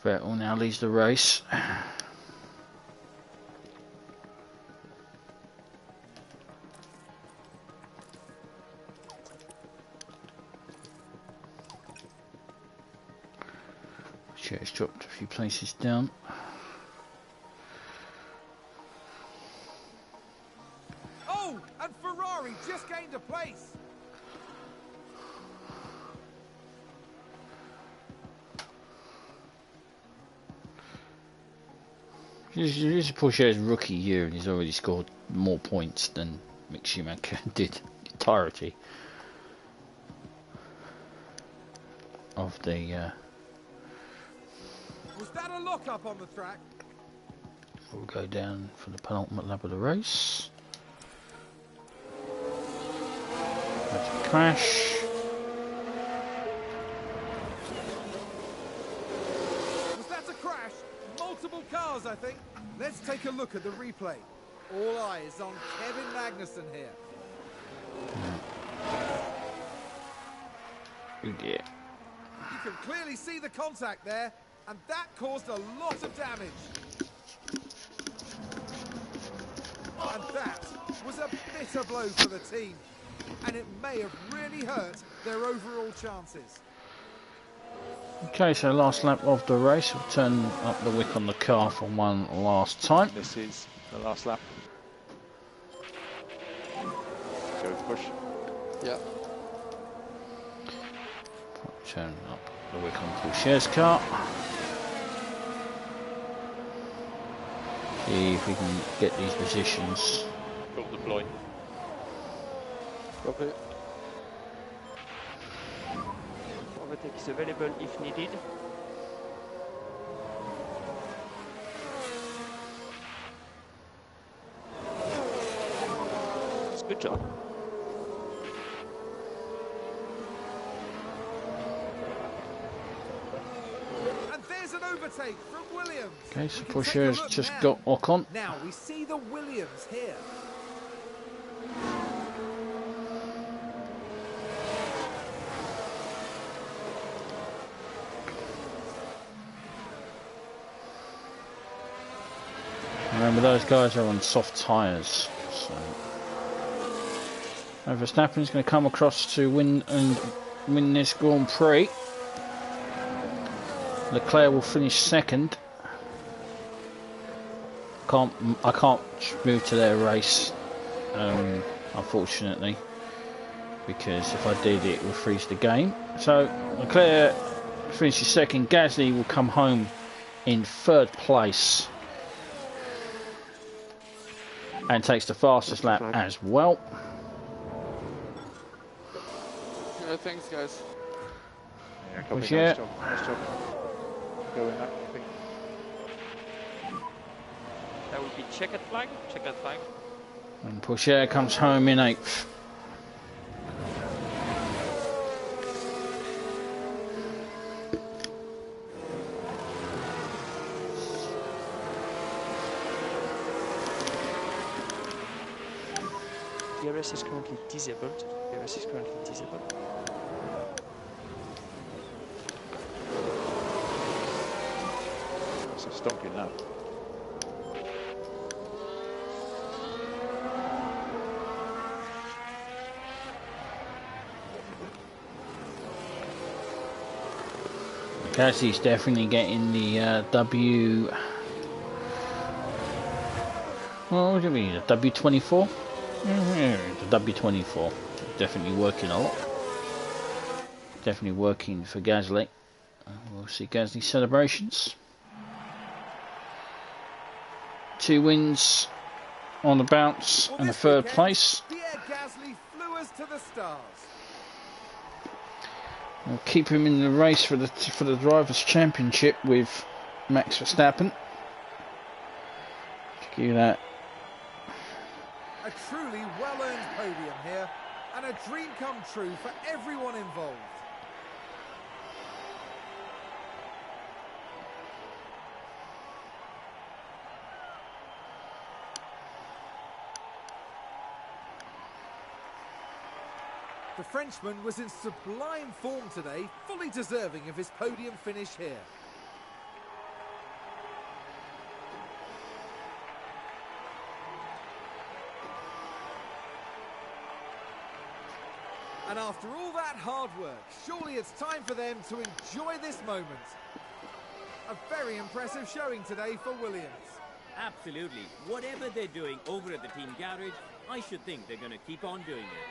Vettel now leads the race. Chair's dropped a few places down. Oh, and Ferrari just gained a place. This is Porsche's rookie year, and he's already scored more points than Mick Schumacher did the entirety of the. Was that a lock-up on the track? We'll go down for the penultimate lap of the race. That's a crash. Was that a crash? Multiple cars, I think. Let's take a look at the replay. All eyes on Kevin Magnussen here. Oh dear. You can clearly see the contact there, and that caused a lot of damage. And that was a bitter blow for the team, and it may have really hurt their overall chances. Okay, so last lap of the race. We'll turn up the wick on the car for one last time. This is the last lap. Go with push. Yeah. Turn up the wick on Porsche's car. See if we can get these positions. Got deploy. Copy. Overtake is available if needed. It's a good job. And there's an overtake from Williams. Okay, so We can take a Porsche's look just now. got Ocon. Now we see the Williams here. Remember, those guys are on soft tyres. So Verstappen's going to come across to win this Grand Prix. Leclerc will finish second. I can't move to their race, unfortunately, because if I did, it would freeze the game. So Leclerc finishes second. Gasly will come home in third place and takes the fastest lap as well. Yeah, thanks, guys. Yeah, copy. Push Nice it. job. Nice job. Go in that thing. That would be checkered flag. Checkered flag. And Porsche comes home in 8th. DRS is currently disabled. DRS is currently disabled. That's a stonking lap. Gasly's definitely getting the W. Well, what do you mean? The W24? Yeah, the W24. Definitely working a lot. Definitely working for Gasly. We'll see Gasly celebrations. 2 wins on the bounce and a third place. Pierre Gasly flew rivers to the stars. We'll keep him in the race for the Drivers' Championship with Max Verstappen. Give you that. A truly well-earned podium here, and a dream come true for everyone involved. The Frenchman was in sublime form today, fully deserving of his podium finish here. And after all that hard work, surely it's time for them to enjoy this moment. A very impressive showing today for Williams. Absolutely. Whatever they're doing over at the team garage, I should think they're going to keep on doing it.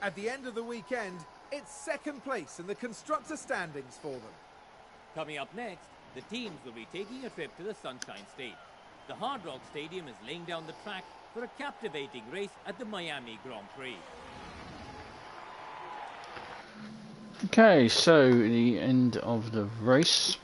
At the end of the weekend, it's second place in the constructor standings for them. Coming up next, the teams will be taking a trip to the Sunshine State. The Hard Rock Stadium is laying down the track for a captivating race at the Miami Grand Prix. Okay, so the end of the race.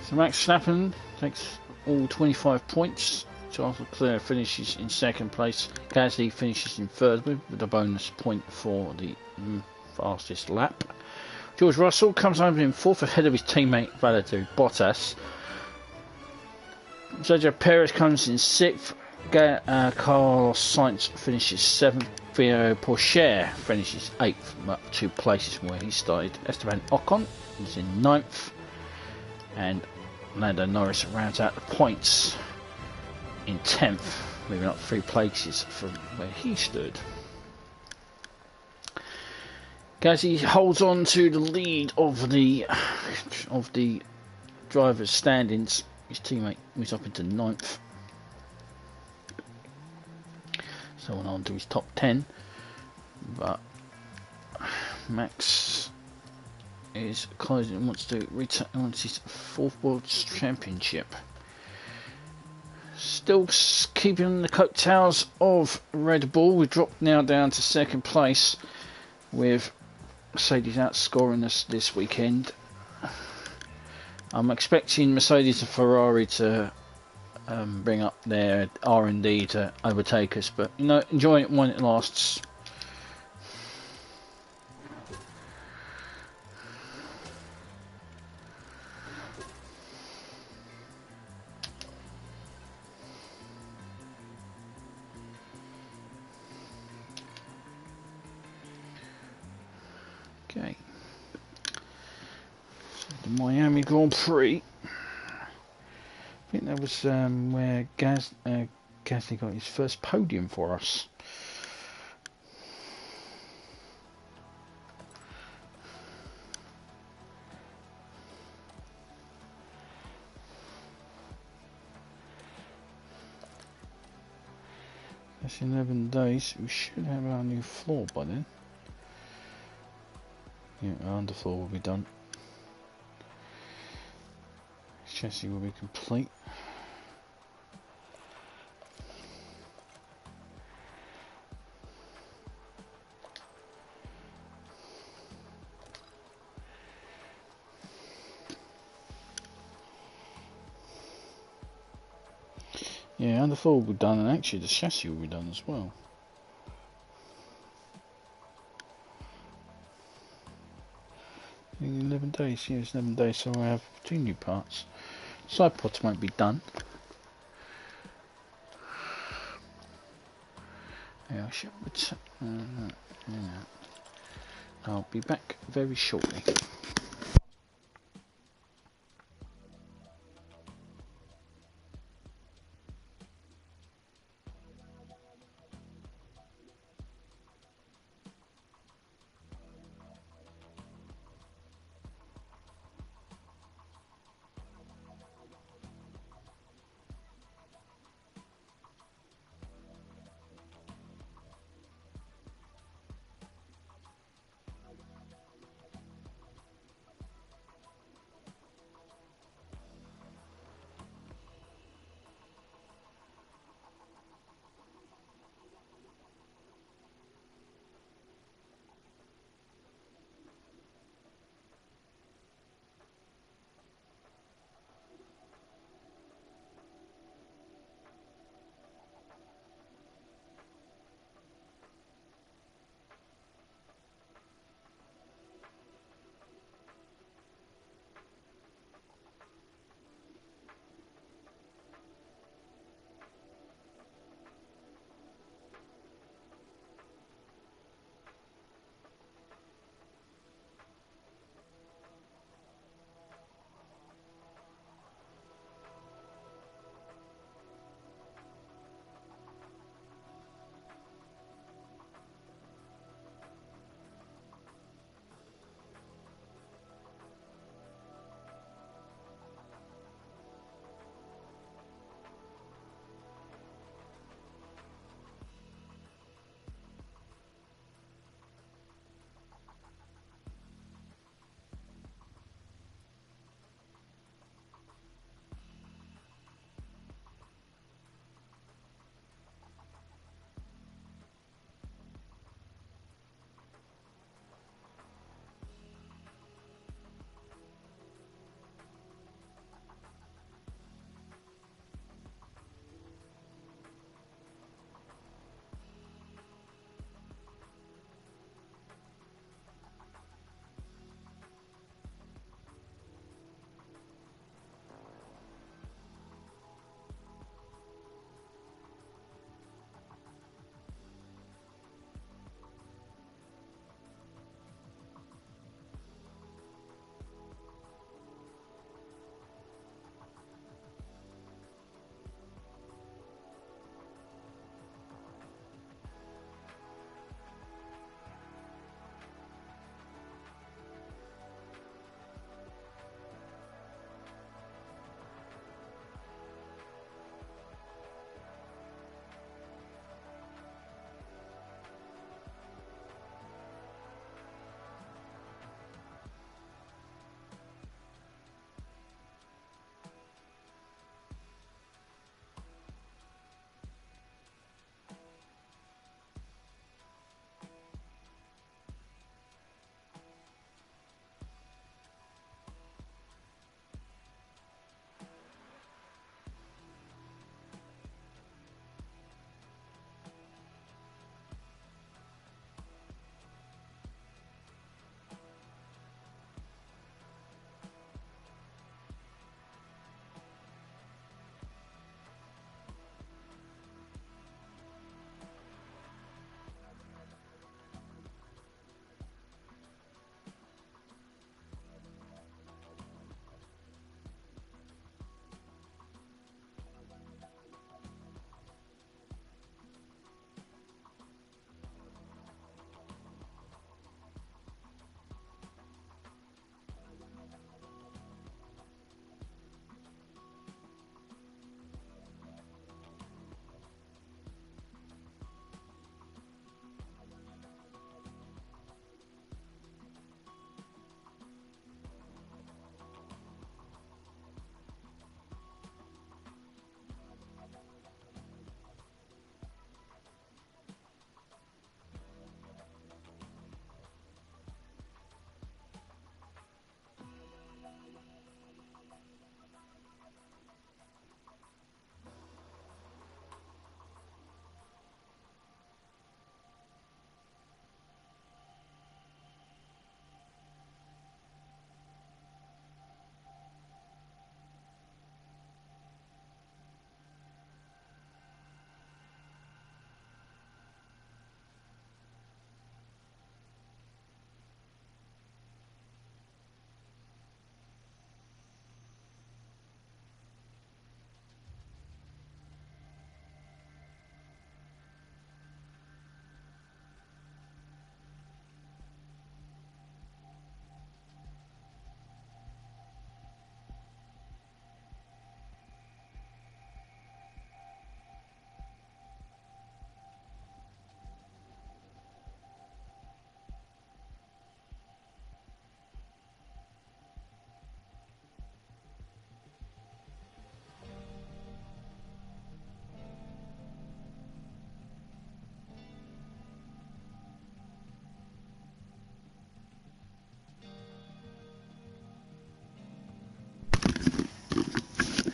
So Max Verstappen takes all 25 points. Charles Leclerc finishes in second place. Gasly finishes in third with a bonus point for the fastest lap. George Russell comes home in fourth ahead of his teammate Valtteri Bottas. Sergio Perez comes in sixth. Carlos Sainz finishes seventh. Theo Pourchaire finishes eighth, up 2 places from where he started. Esteban Ocon is in ninth, and Lando Norris rounds out the points in 10th, moving up 3 places from where he stood. Gasly holds on to the lead of the drivers' standings. His teammate moves up into 9th. So on to his top 10, but Max is closing. Wants his 4th World Championship. Still keeping the coattails of Red Bull. We dropped now down to second place with Mercedes outscoring us this weekend. I'm expecting Mercedes and Ferrari to bring up their R&D to overtake us, but you know, enjoy it when it lasts. Okay, so the Miami Grand Prix. I think that was where Gasly got his first podium for us. That's 11 days. We should have our new floor by then. Yeah, our underfloor will be done. Chassis will be complete. Yeah, underfloor will be done, and actually the chassis will be done as well. In 11 days, yeah, it's 11 days, so I have 2 new parts. Side pods won't be done. Yeah, I should. I'll be back very shortly.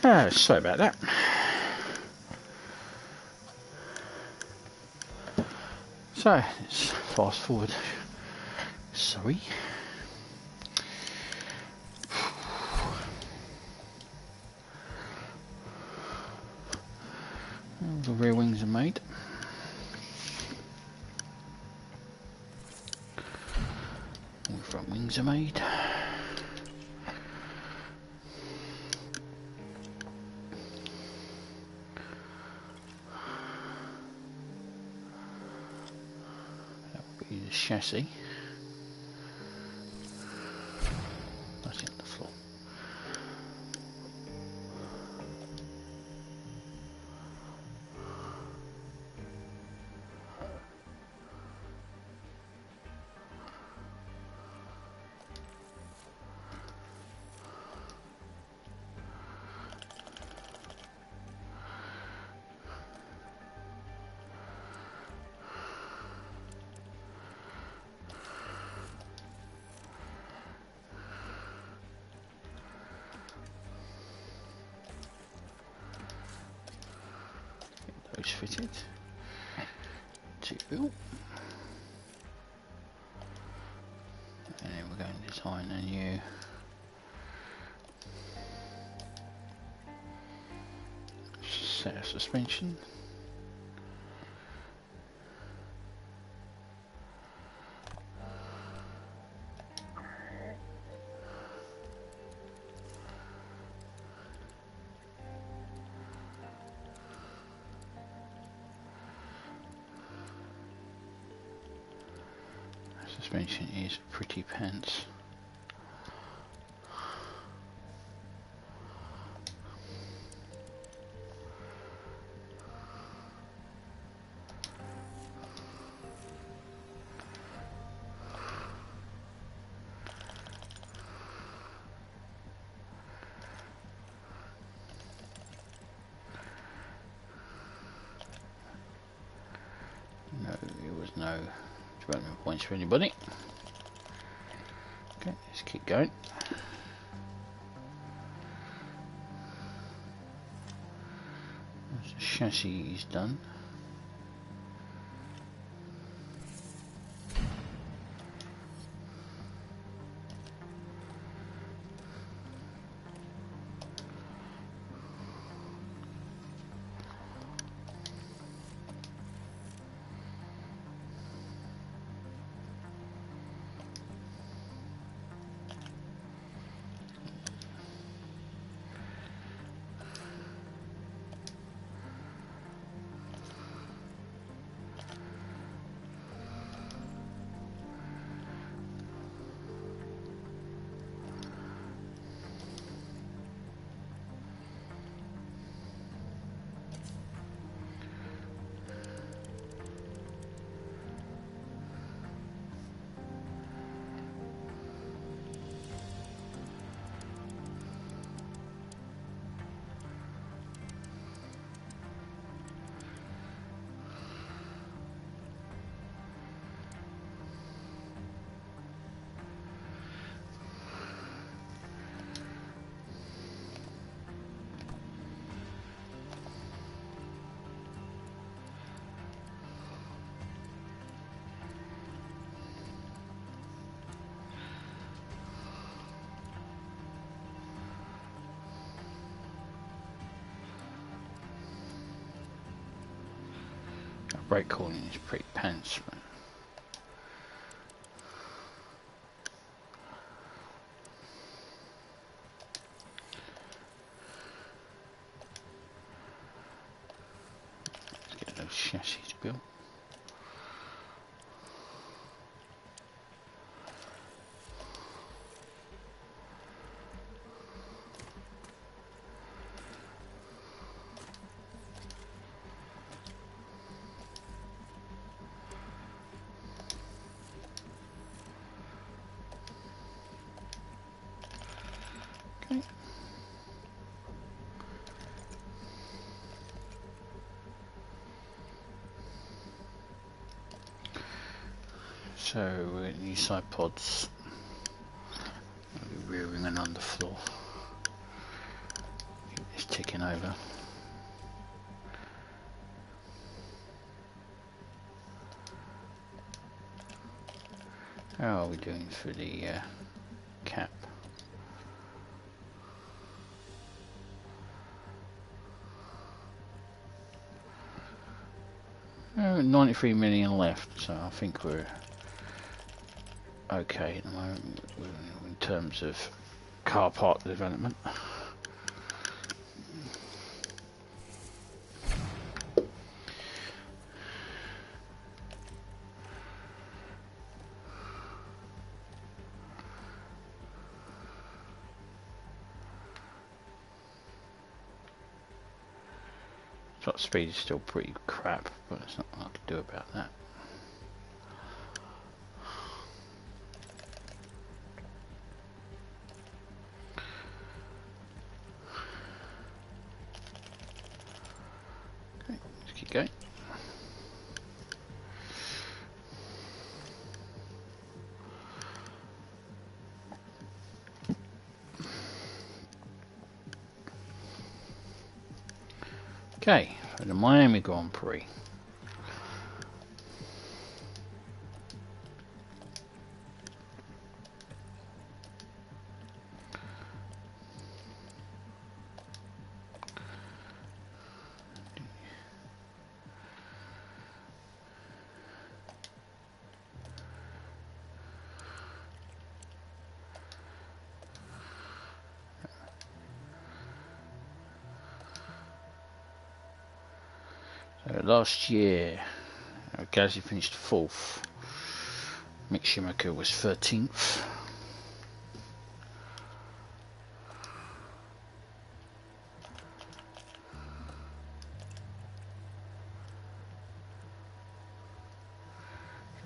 Sorry about that. So let's fast forward. Sorry. The rear wings are made. All the front wings are made. That will be the chassis. That's it on the floor. Those fitted. Two. And then we're going to design a new set of suspension. Suspension is pretty pants. No, there was no development points for anybody. Okay, let's keep going. The chassis is done. Brake cooling is pretty pants. Let's get those chassis built. So we're getting these side pods. I'll be rearing and underfloor. Keep this over. How are we doing for the cap? 93 million left, so I think we're okay at the moment in terms of car park development. Top speed is still pretty crap, but there's not much I can do about that. Okay, let's keep going. Okay, for the Miami Grand Prix. Last year, Gasly finished 4th. Mick Schumacher was 13th.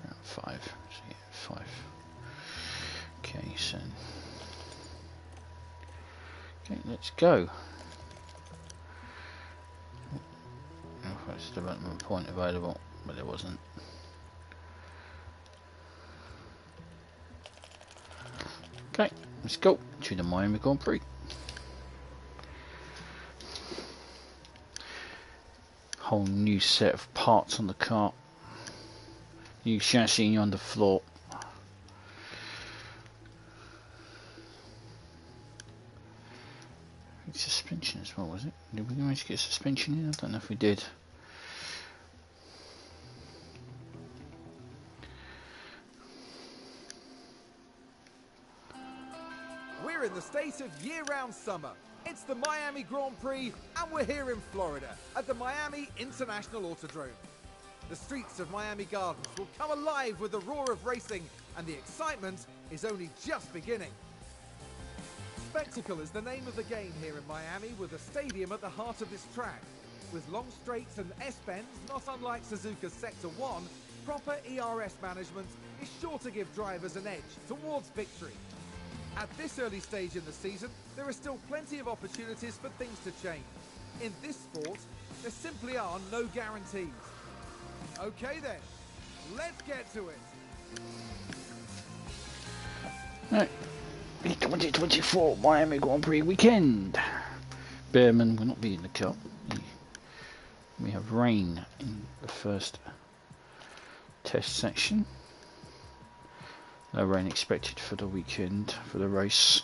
Around 5. So yeah, 5. Okay, so let's go. Development point available, but there wasn't. Okay, let's go to the Miami Grand Prix. Whole new set of parts on the car. New chassis on the floor. Suspension as well, was it? Did we manage to get suspension in? I don't know if we did. We're in the state of year-round summer. It's the Miami Grand Prix, and we're here in Florida at the Miami International Autodrome. The streets of Miami Gardens will come alive with the roar of racing, and the excitement is only just beginning. Spectacle is the name of the game here in Miami, with a stadium at the heart of this track. With long straights and S-bends, not unlike Suzuka's Sector 1, proper ERS management is sure to give drivers an edge towards victory. At this early stage in the season, there are still plenty of opportunities for things to change. In this sport, there simply are no guarantees. Okay then, let's get to it. Right, the 2024 Miami Grand Prix weekend. Behrman will not be in the car. We have rain in the first test section. No rain expected for the weekend for the race.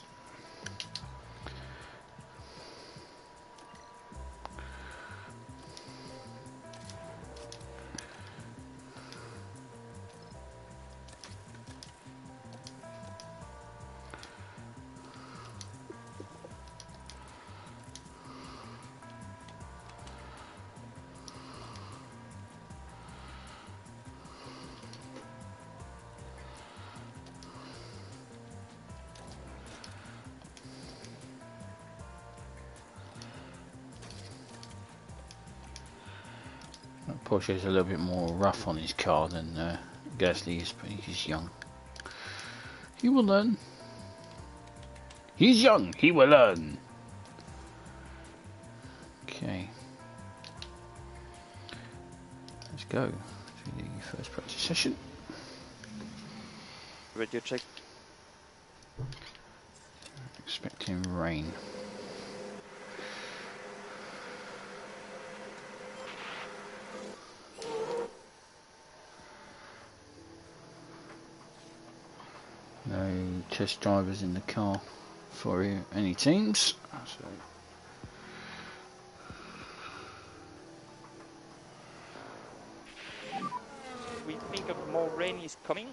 Porsche is a little bit more rough on his car than Gasly is, but he's young. He will learn. He's young, he will learn. Okay. Let's go to the first practice session. Radio check. Expecting rain. test drivers in the car for any teams. So. We think of more rain is coming.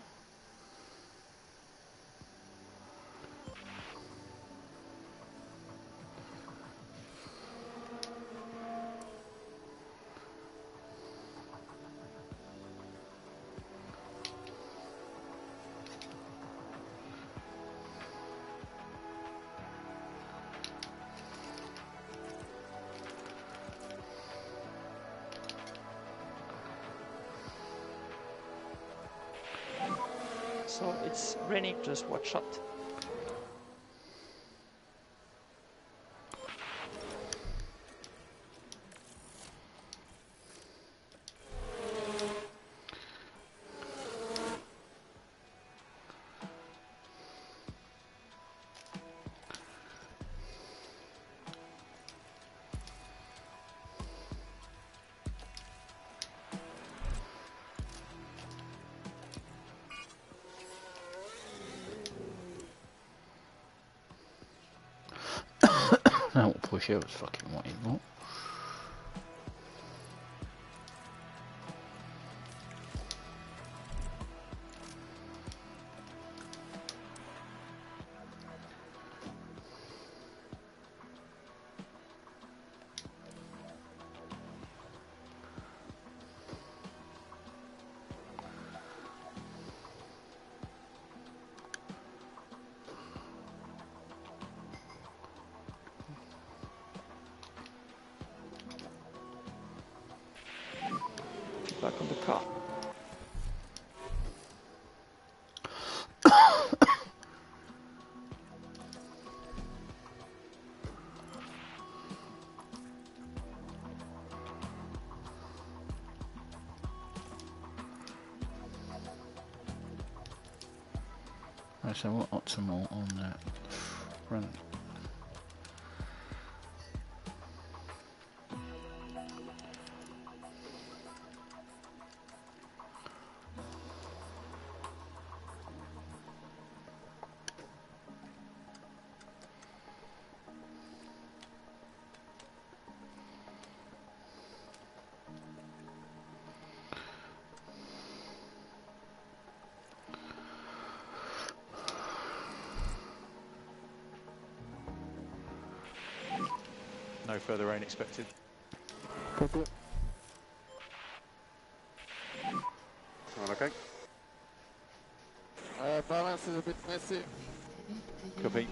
So it's raining, just watch out. That will push it was fucking what he bought. Back on the car. Right, so what optimal on that front? No further rain expected. Copy. All okay. Balance is a bit messy. Copy.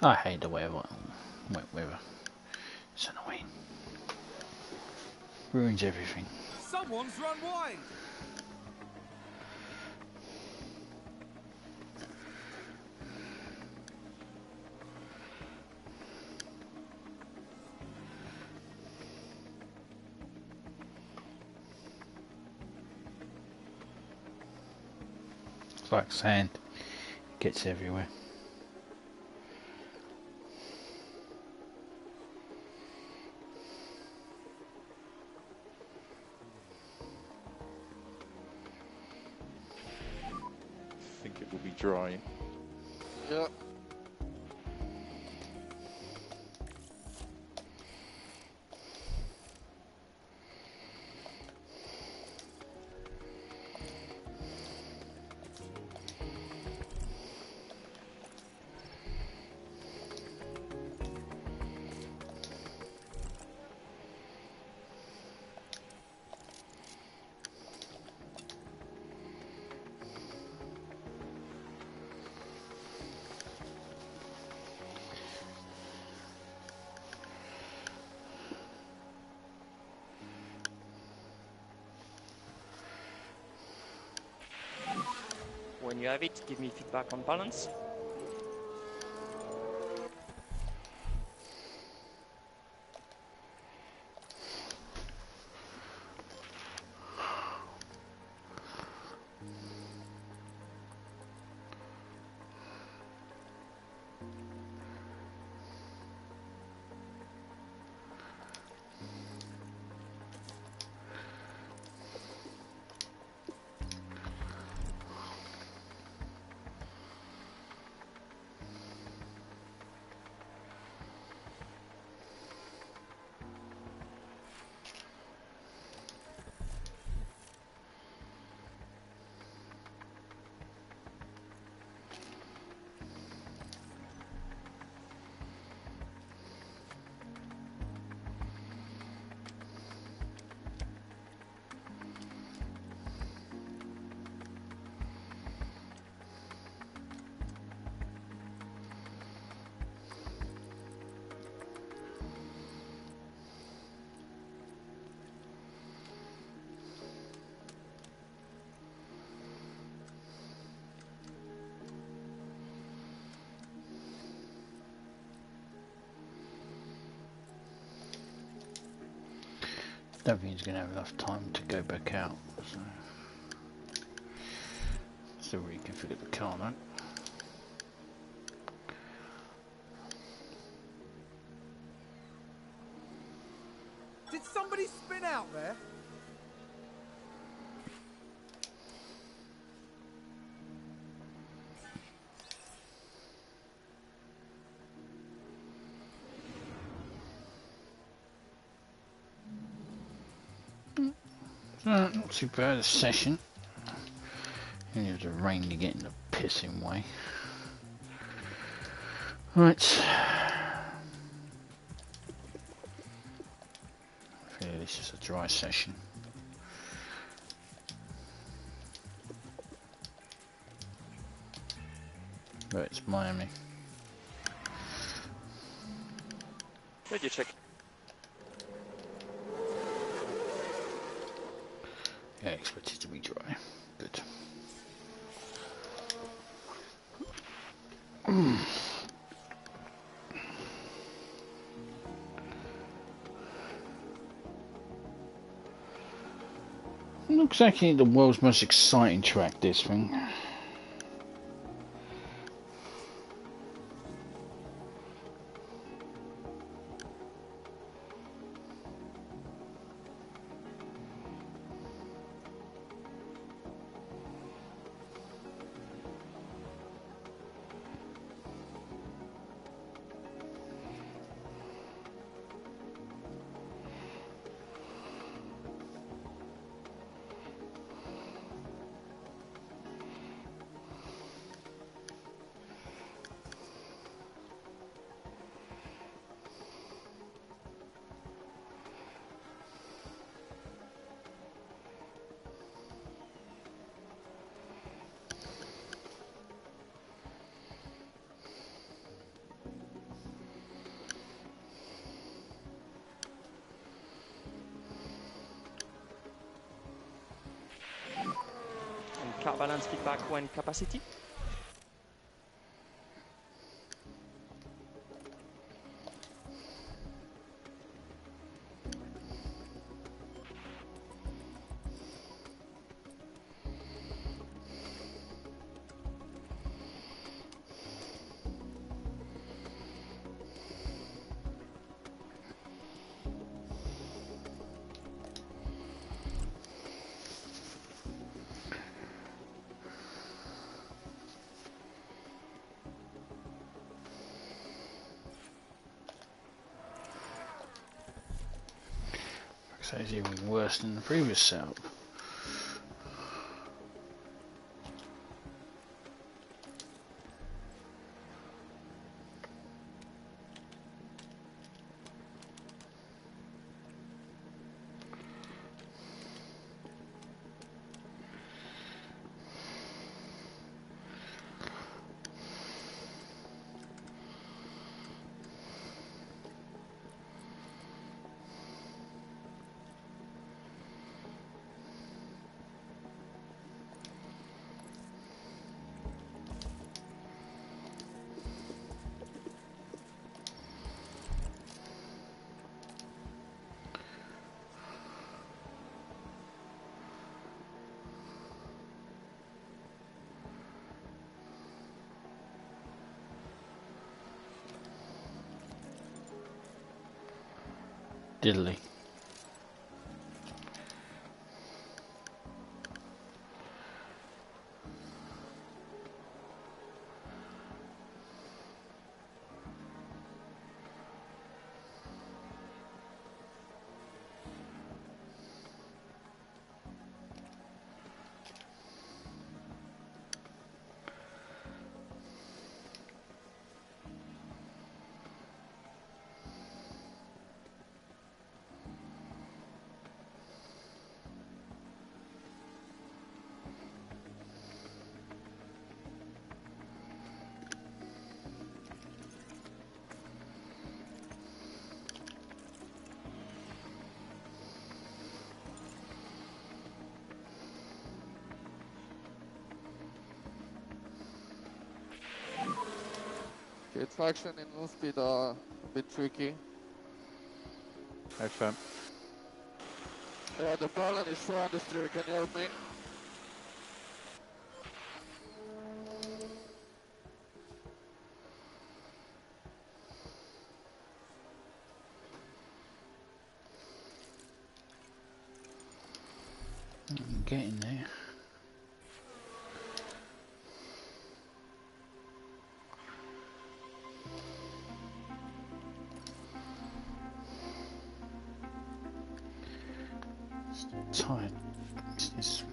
I hate the weather. Wet weather. It's annoying. Ruins everything. Someone's run wide. It's like sand. It gets everywhere. I think it will be dry. Yeah. you have it, give me feedback on balance. Don't think he's going to have enough time to go back out. So, still reconfigure the car though. Did somebody spin out there? Not too bad a session. And there's the rain to get in the pissing way. Right. I feel this is a dry session. But it's Miami. Radio check. Yeah, expect it to be dry. Good. Not exactly the world's most exciting track, this thing. Car balance feedback when capacity. So it's even worse than the previous setup. diddly. Okay, traction in low speed are a bit tricky. FM. Yeah, the balance is so understeer. Can you help me? I'm getting there. It's tired. It's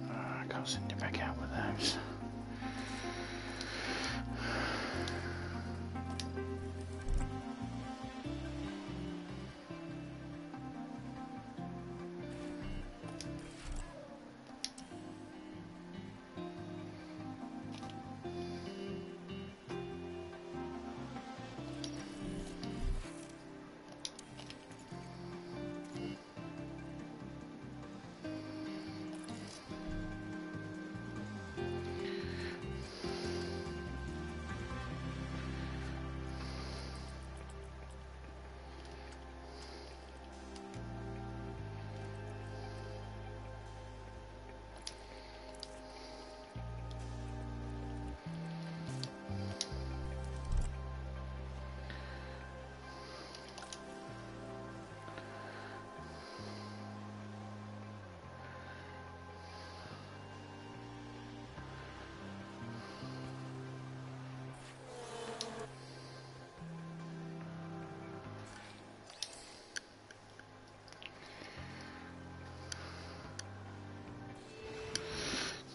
I can't send it back out with those.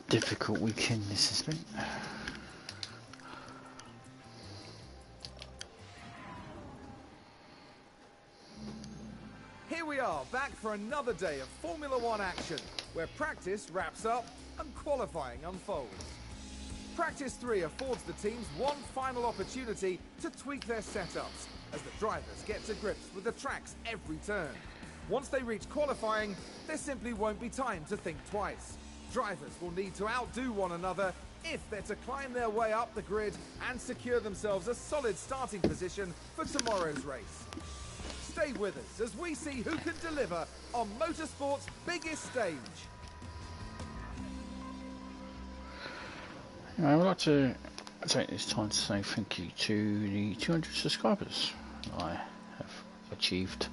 Difficult weekend this has been. Here we are, back for another day of Formula One action, where practice wraps up and qualifying unfolds. Practice 3 affords the teams one final opportunity to tweak their setups, as the drivers get to grips with the tracks every turn. Once they reach qualifying, there simply won't be time to think twice. Drivers will need to outdo one another if they're to climb their way up the grid and secure themselves a solid starting position for tomorrow's race. Stay with us as we see who can deliver on motorsport's biggest stage. I would like to take this time to say thank you to the 200 subscribers I have achieved.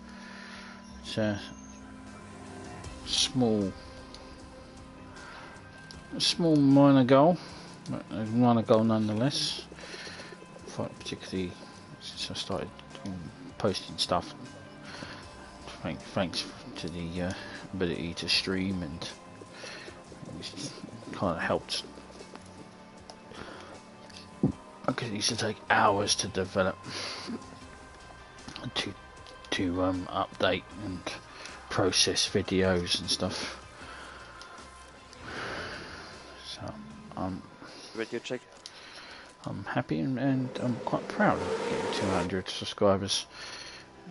It's a small minor goal, but a minor goal nonetheless. Particularly since I started posting stuff. Thanks to the ability to stream, and it's kind of helped. Because it used to take hours to develop, to update and process videos and stuff. So Radio check. I'm happy and I'm quite proud of getting 200 subscribers,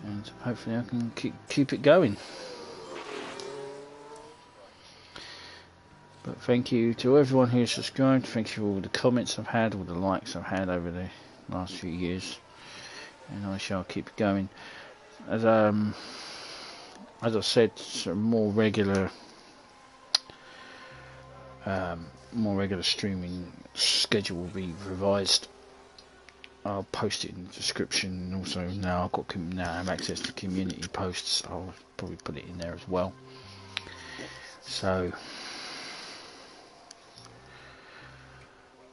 and hopefully I can keep it going. But thank you to everyone who's subscribed. Thank you for all the comments I've had, all the likes I've had over the last few years, and I shall keep going. As I said, some more regular more regular streaming schedule will be revised. I'll post it in the description, and also now I have access to community posts. I'll probably put it in there as well. So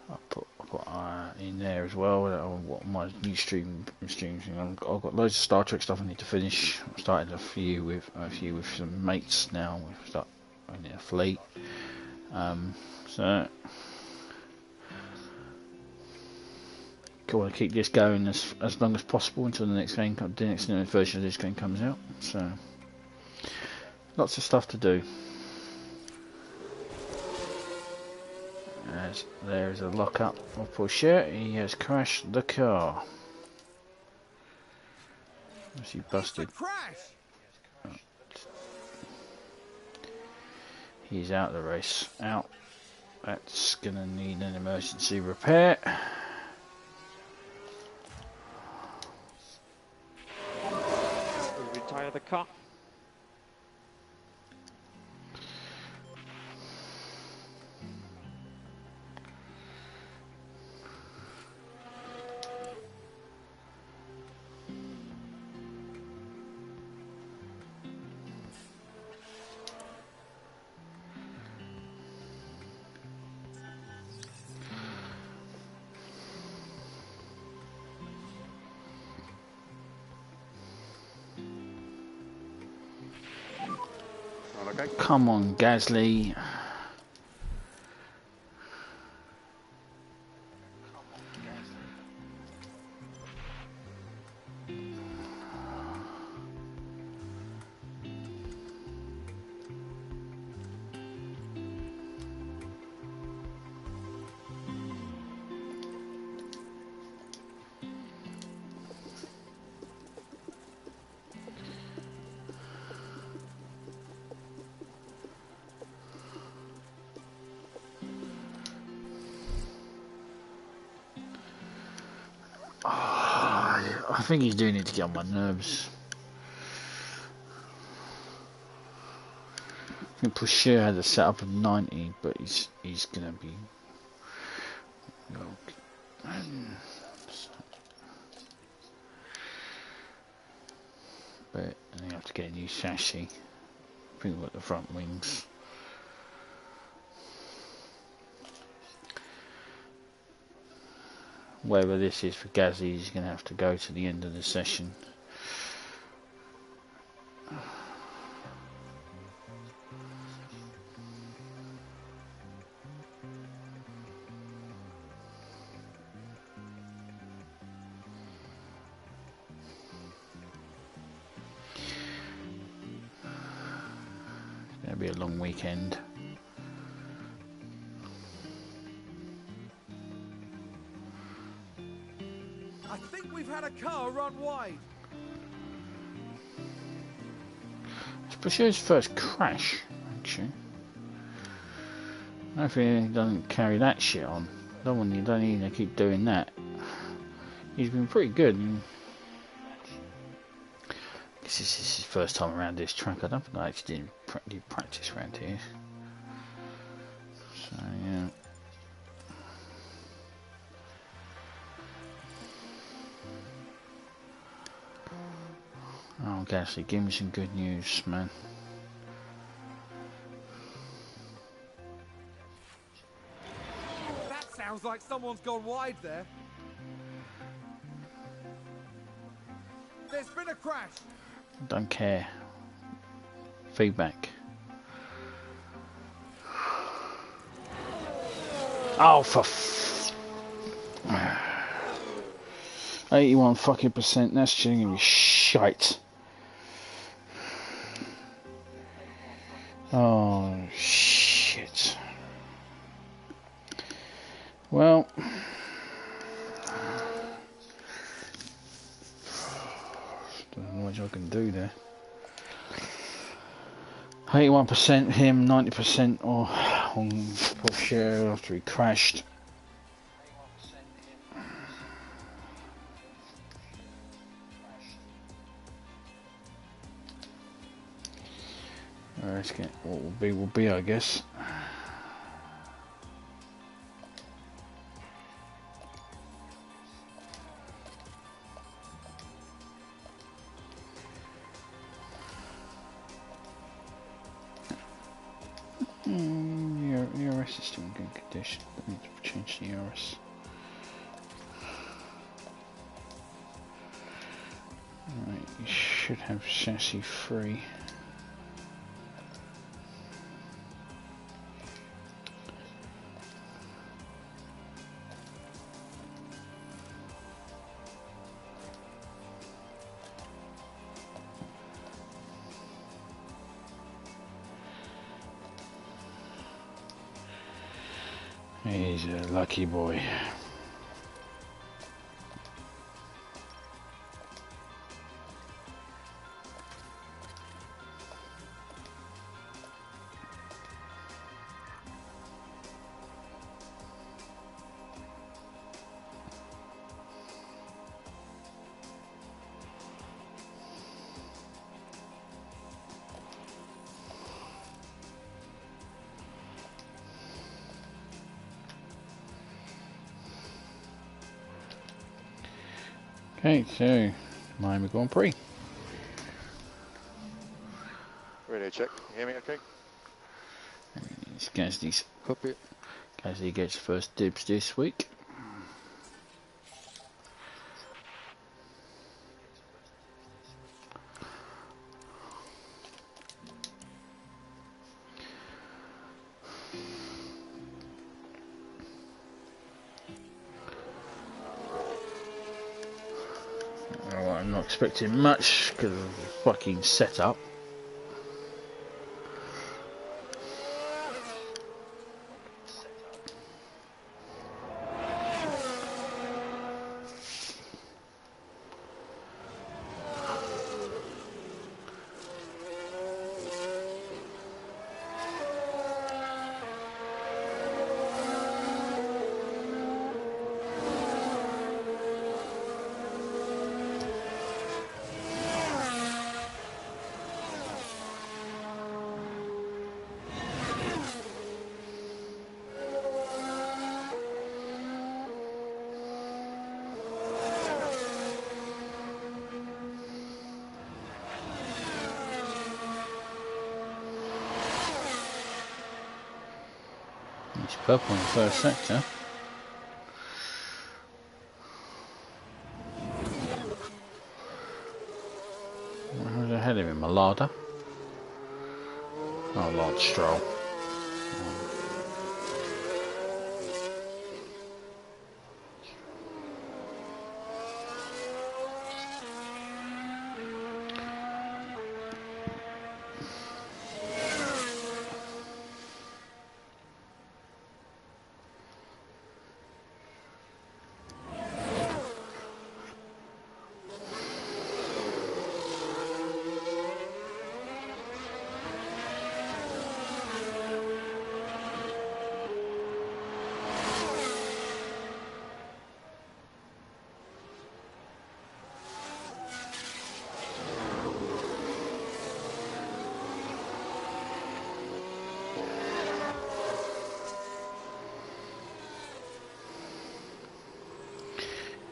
I'll put in there as well what my new streams. I've got loads of Star Trek stuff I need to finish. I started a few with some mates now. We've started a fleet. So I want to keep this going as long as possible until the next version of this game comes out. So lots of stuff to do. As there's a lock-up of Porsche, he has crashed the car. As he busted. He's out of the race. Out. That's gonna need an emergency repair. We retire the car. Come on, Gasly. I think he's doing it to get on my nerves. I think Porsche had a setup of 90, but he's gonna be. But I have to get a new chassis. I think with the front wings. Whatever this is for Gazzy, he's going to have to go to the end of the session. It's going to be a long weekend. I think we've had a car run wide. It's Porsche's first crash, actually. Hopefully he doesn't carry that shit on. You don't need to keep doing that. He's been pretty good. This is his first time around this track. I don't think I actually did practice around here. So yeah. Oh, Gasly, give me some good news, man. That sounds like someone's gone wide there. There's been a crash. Don't care. Feedback. Oh, for 81 fucking %. That's just gonna be shite. Oh shit. Well, don't know what I can do there. 81% him, 90% on Porsche after he crashed. Let's get what will be, I guess. Your ERS is still in good condition. I need to change the ERS. Right, you should have chassis 3. He's a lucky boy. Okay, so Miami Grand Prix. Radio check. Can you hear me okay? It's Gasly's. Copy. Gasly gets first dibs this week. I'm not expecting much because of the fucking setup. It's purple in the first sector. Who's ahead of him? Malada? Oh, Lord Stroll.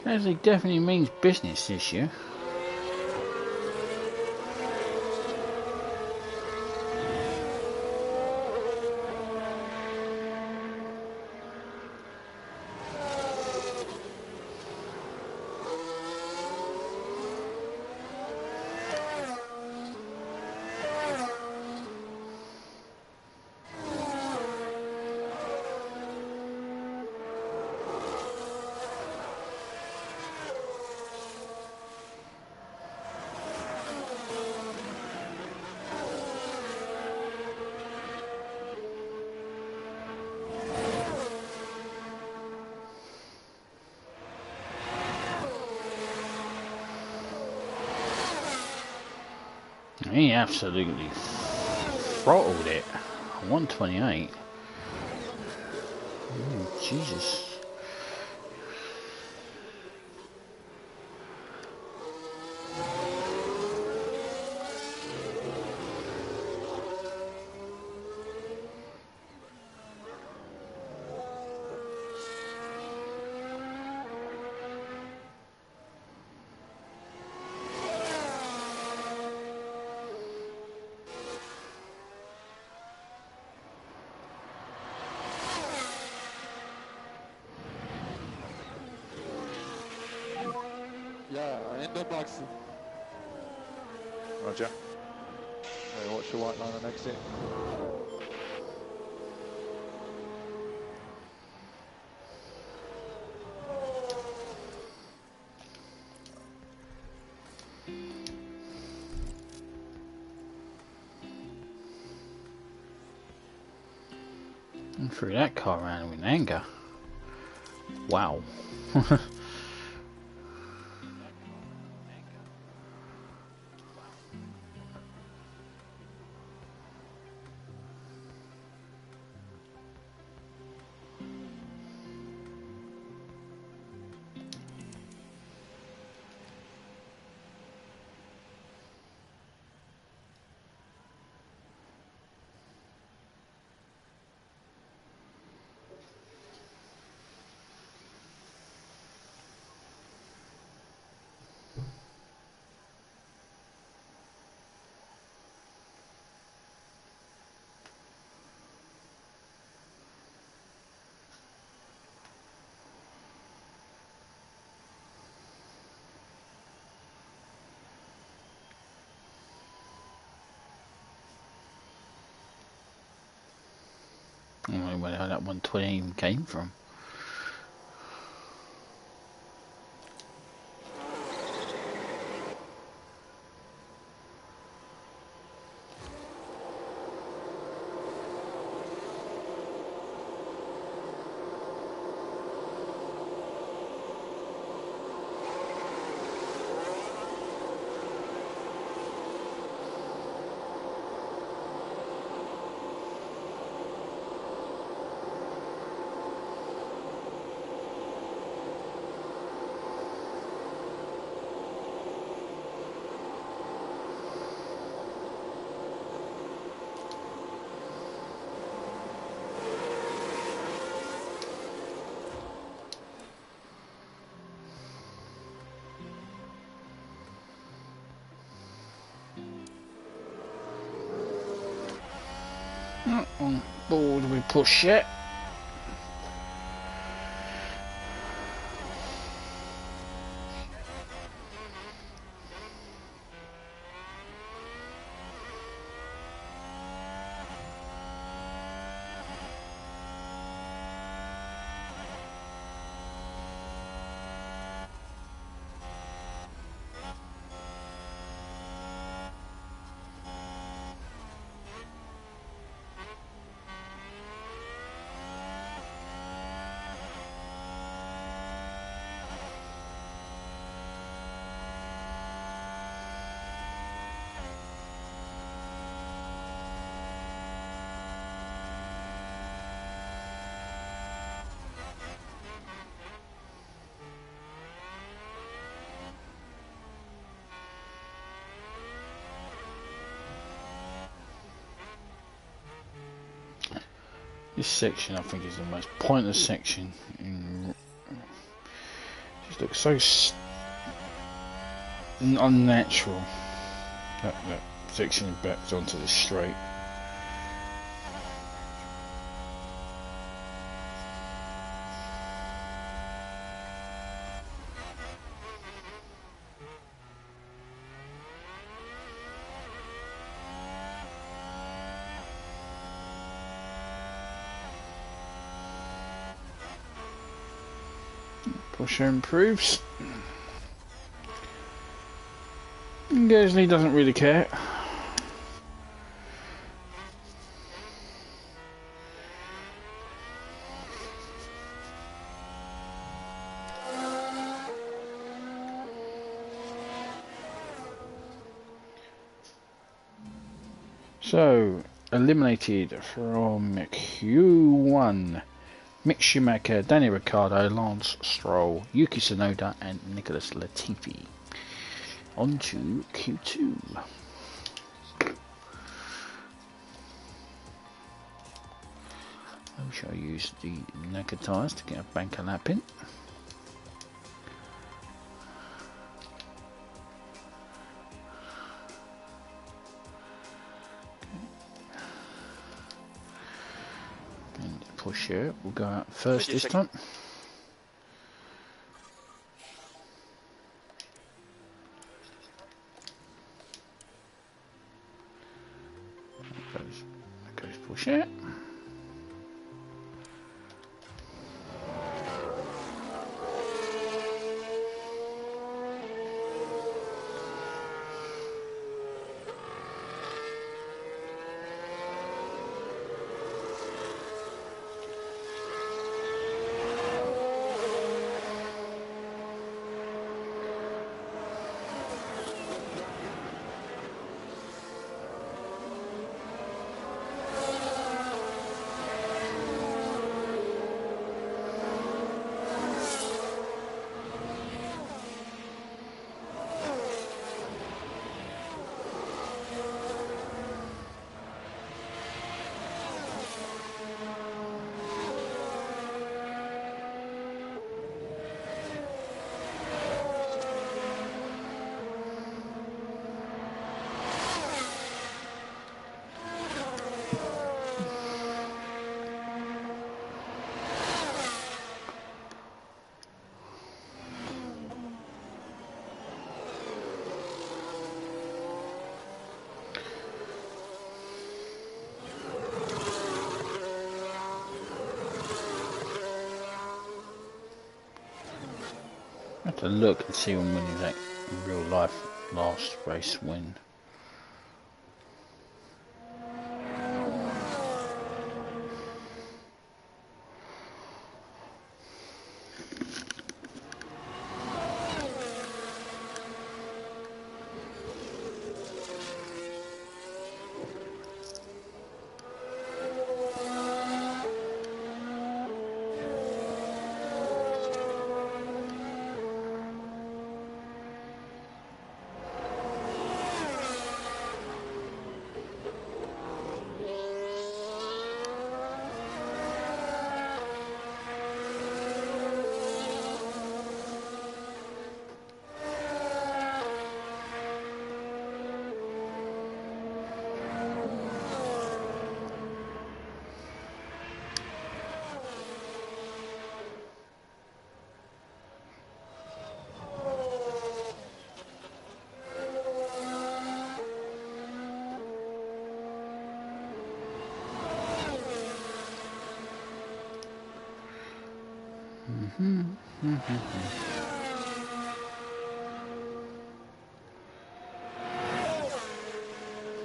Gasly definitely means business this year. He absolutely throttled it. 128. Oh, Jesus. In the box. Roger. Watch your white line on exit. And threw that car around with anger. Wow. I don't know where that 120 even came from. Not on board we push it. This section I think is the most pointless section. Just looks so unnatural. That section backs onto the straight. Pusher improves. Gersley doesn't really care. So, eliminated from Q1. Mick Schumacher, Danny Ricciardo, Lance Stroll, Yuki Tsunoda and Nicholas Latifi. On to Q2. We shall use the naked tyres to get a banker lap in. Pusher will go out first this time. Push it. I have to look and see when winning that in real life last race win.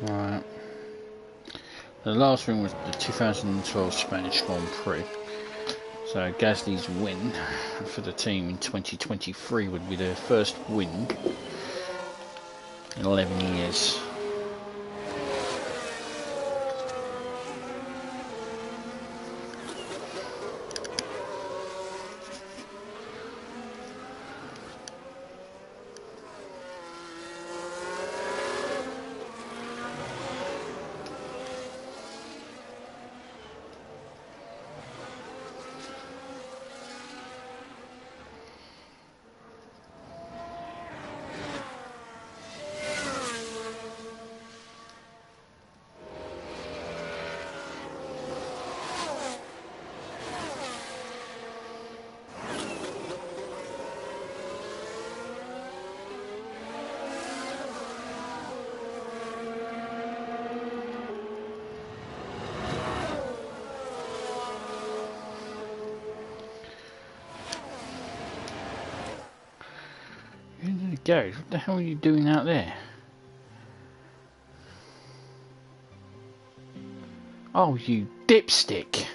Right. The last win was the 2012 Spanish Grand Prix. So Gasly's win for the team in 2023 would be their first win in 11 years. Garage, what the hell are you doing out there? Oh, you dipstick!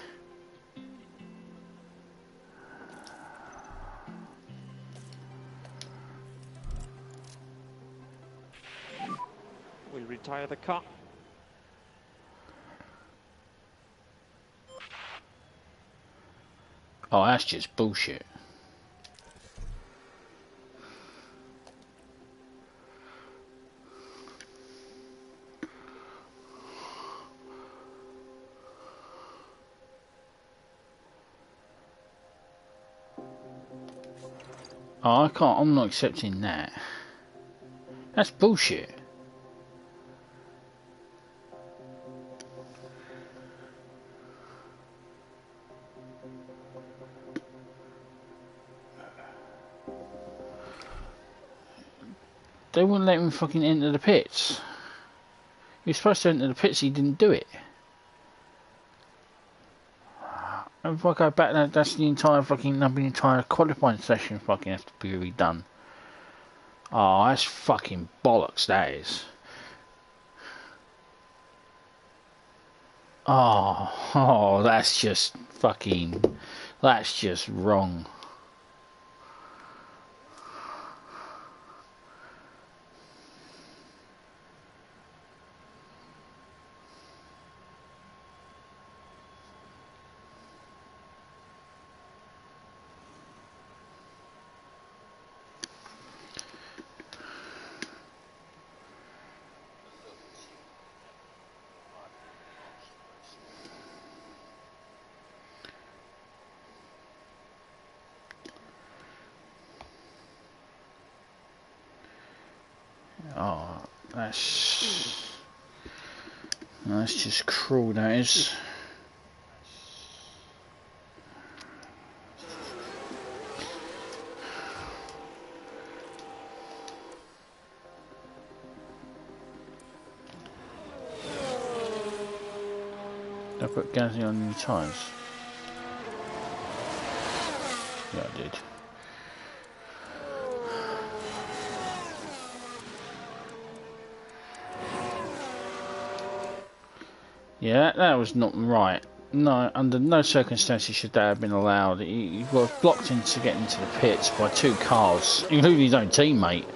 We'll retire the car. Oh, that's just bullshit. Oh, I can't, I'm not accepting that. That's bullshit. They wouldn't let him fucking enter the pits. He was supposed to enter the pits, he didn't do it. And if I go back, that's the entire qualifying session fucking has to be redone. Oh, that's fucking bollocks, that is. Oh, that's just fucking... That's just wrong. Oh, that's just cruel, that is. Did I put Gazzy on new tyres? Yeah, I did. Yeah, that was not right. No, under no circumstances should that have been allowed. He was blocked into getting into the pits by 2 cars, including his own teammate.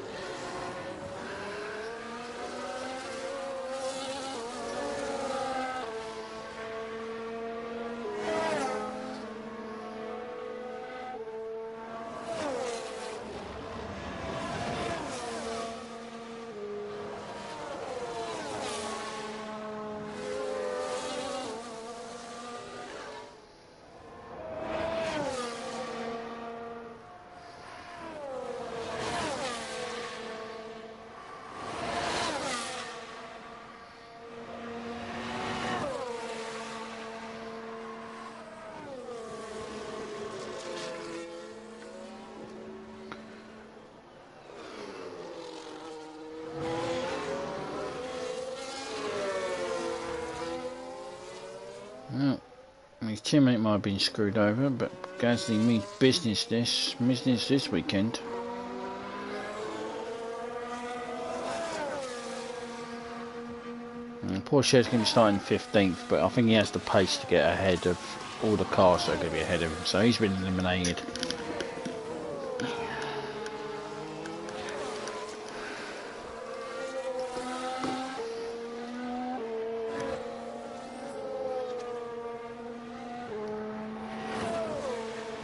Well, his teammate might have been screwed over, but Gasly means business this weekend. And Porsche's going to be starting 15th, but I think he has the pace to get ahead of all the cars that are going to be ahead of him, so he's been eliminated.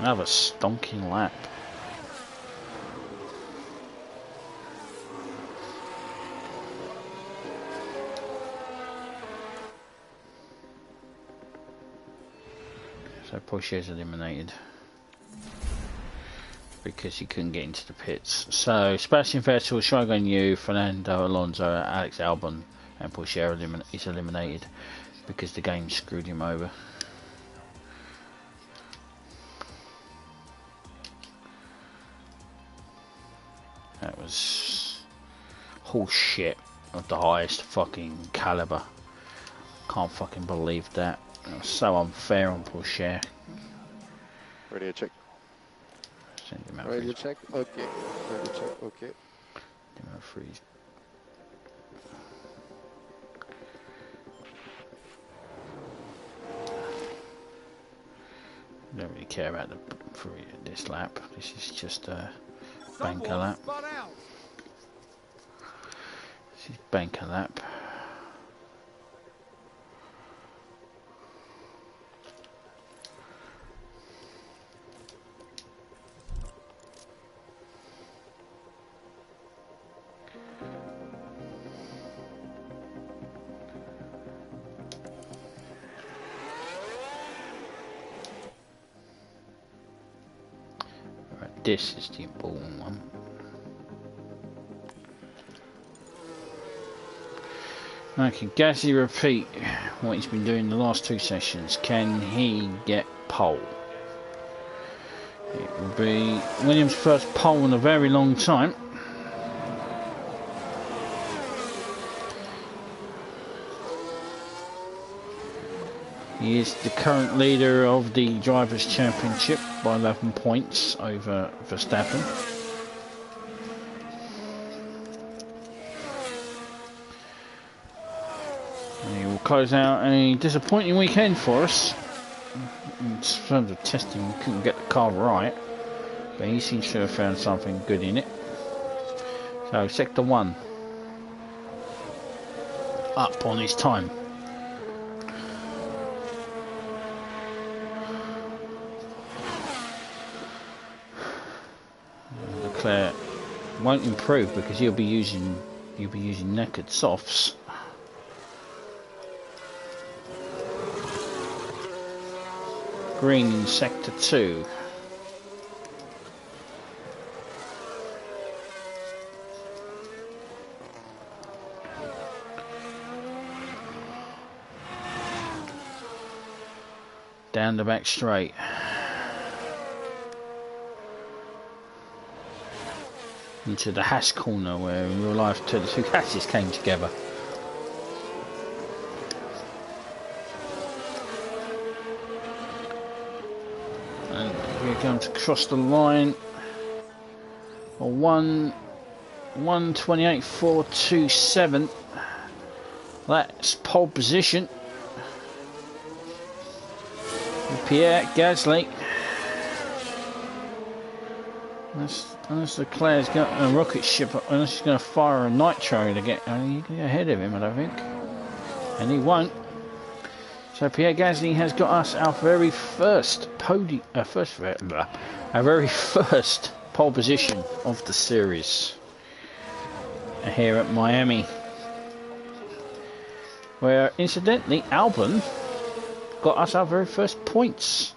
Another stonking lap. So Porsche's eliminated because he couldn't get into the pits. So Sebastian Vettel, Shogun Yu, Fernando Alonso, Alex Albon and Porsche is eliminated because the game screwed him over. That was horse shit of the highest fucking caliber. Can't fucking believe that. It was so unfair on Porsche. Radio check. Send him out Radio check, okay. Radio check, okay. Send him out freeze. Don't really care about this lap. This is just a banker lap. This is banker lap. This is the important one. Now, can Gasly repeat what he's been doing the last 2 sessions? Can he get pole? It will be Williams' first pole in a very long time. He is the current leader of the Drivers' Championship by 11 points over Verstappen. And he will close out a disappointing weekend for us. In terms of testing, we couldn't get the car right, but he seems to have found something good in it. So, Sector 1 up on his time. Leclerc won't improve because you'll be using knackered softs. Green in Sector 2. Down the back straight. Into the Haas corner where in real life the two Haases came together. And we're going to cross the line. 1:28.427. That's pole position. Pierre Gasly. Unless Leclerc's got a rocket ship, unless he's going to fire a nitro to get ahead of him, I don't think. And he won't. So Pierre Gasly has got us our very first our very first pole position of the series here at Miami, where incidentally Albon got us our very first points.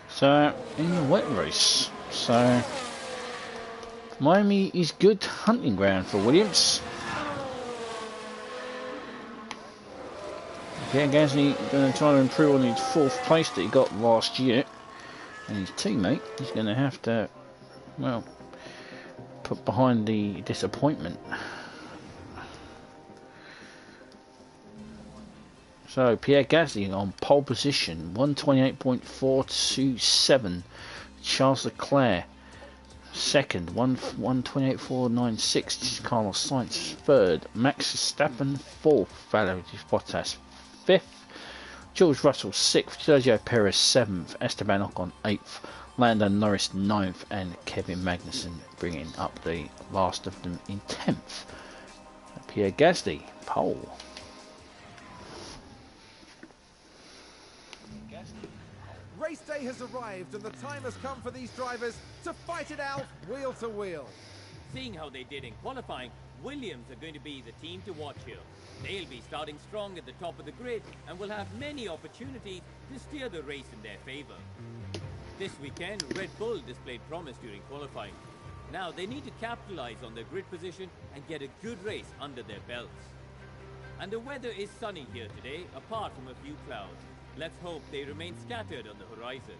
So in the wet race. So Miami is good hunting ground for Williams. Pierre Gasly going to try to improve on his 4th place that he got last year, and his teammate is going to have to, well, put behind the disappointment. So Pierre Gasly on pole position, 1:28.427. Charles Leclerc second, 1:28.496. Carlos Sainz third. Max Verstappen fourth. Valtteri Bottas fifth. George Russell sixth. Sergio Perez seventh. Esteban Ocon eighth. Lando Norris ninth, and Kevin Magnussen bringing up the last of them in 10th. Pierre Gasly pole. Race day has arrived and the time has come for these drivers to fight it out wheel to wheel. Seeing how they did in qualifying, Williams are going to be the team to watch here. They'll be starting strong at the top of the grid and will have many opportunities to steer the race in their favour. This weekend, Red Bull displayed promise during qualifying. Now they need to capitalise on their grid position and get a good race under their belts. And the weather is sunny here today, apart from a few clouds. Let's hope they remain scattered on the horizon.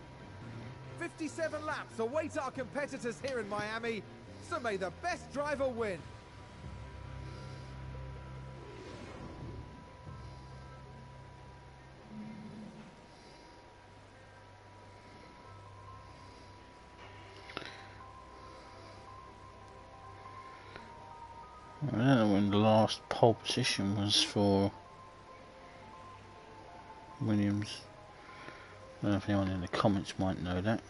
57 laps await our competitors here in Miami, so may the best driver win. I don't know when the last pole position was for Williams. I don't know if anyone in the comments might know that.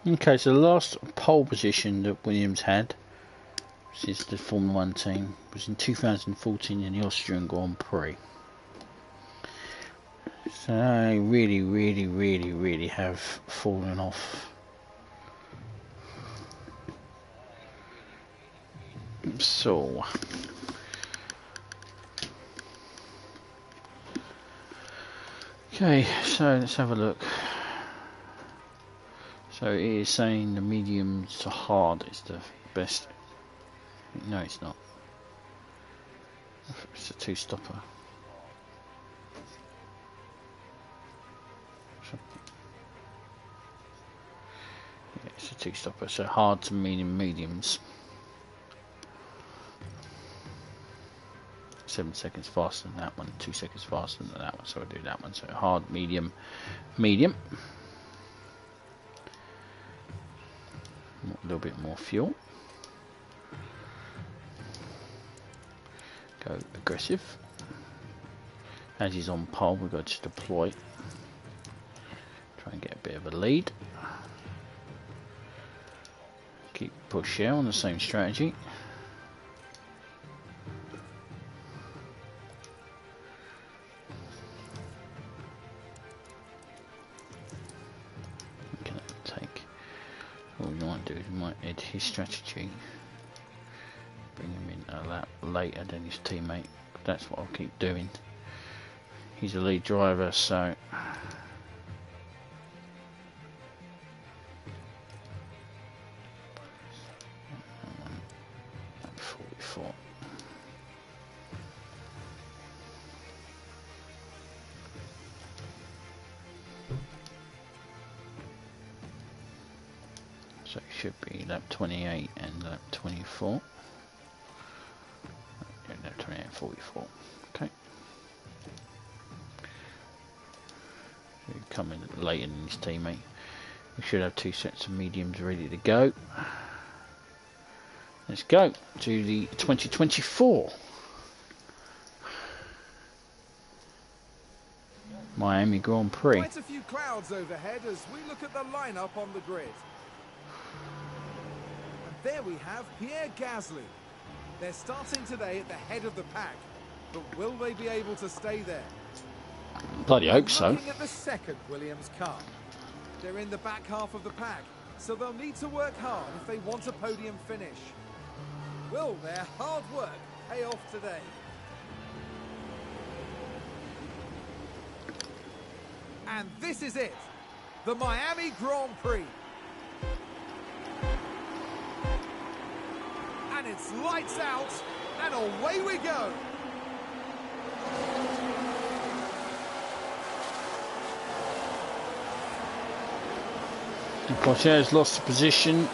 Okay, so the last pole position that Williams had, which is the Formula 1 team, was in 2014 in the Austrian Grand Prix. So they really have fallen off. So okay, so let's have a look. So it is saying the medium to hard is the best No, it's not. It's a two-stopper. Yeah, it's a two-stopper, so hard to mediums. 7 seconds faster than that one, 2 seconds faster than that one, so I'll do that one. So hard, medium. A little bit more fuel. Go aggressive. As he's on pole, we've got to deploy. Try and get a bit of a lead. Keep push here on the same strategy. What we might do is we might edit his strategy, bring him in a lap later than his teammate. That's what I'll keep doing. He's a lead driver, so 44. So it should be lap 28 and lap 24. Yeah, lap 28 and 44. Okay. So you come in later than his teammate. We should have 2 sets of mediums ready to go. Let's go to the 2024 Miami Grand Prix. Quite a few clouds overhead as we look at the lineup on the grid. And there we have Pierre Gasly. They're starting today at the head of the pack, but will they be able to stay there? Bloody hope so. Looking at the second Williams car. They're in the back half of the pack, so they'll need to work hard if they want a podium finish. Will their hard work pay off today? And this is it, the Miami Grand Prix. And it's lights out, and away we go. Poitier has lost the position.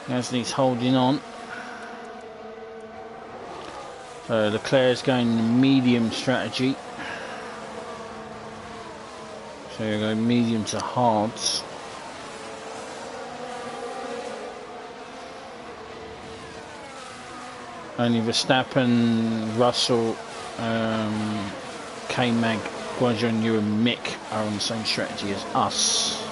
Gasly's holding on. So Leclerc's going medium strategy. So you're going medium to hards. Only Verstappen, Russell, K-Mag, Guanjon, you and Mick are on the same strategy as us.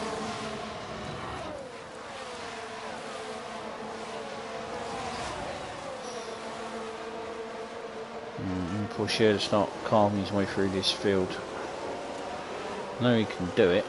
Porsche to start carving his way through this field. I know he can do it.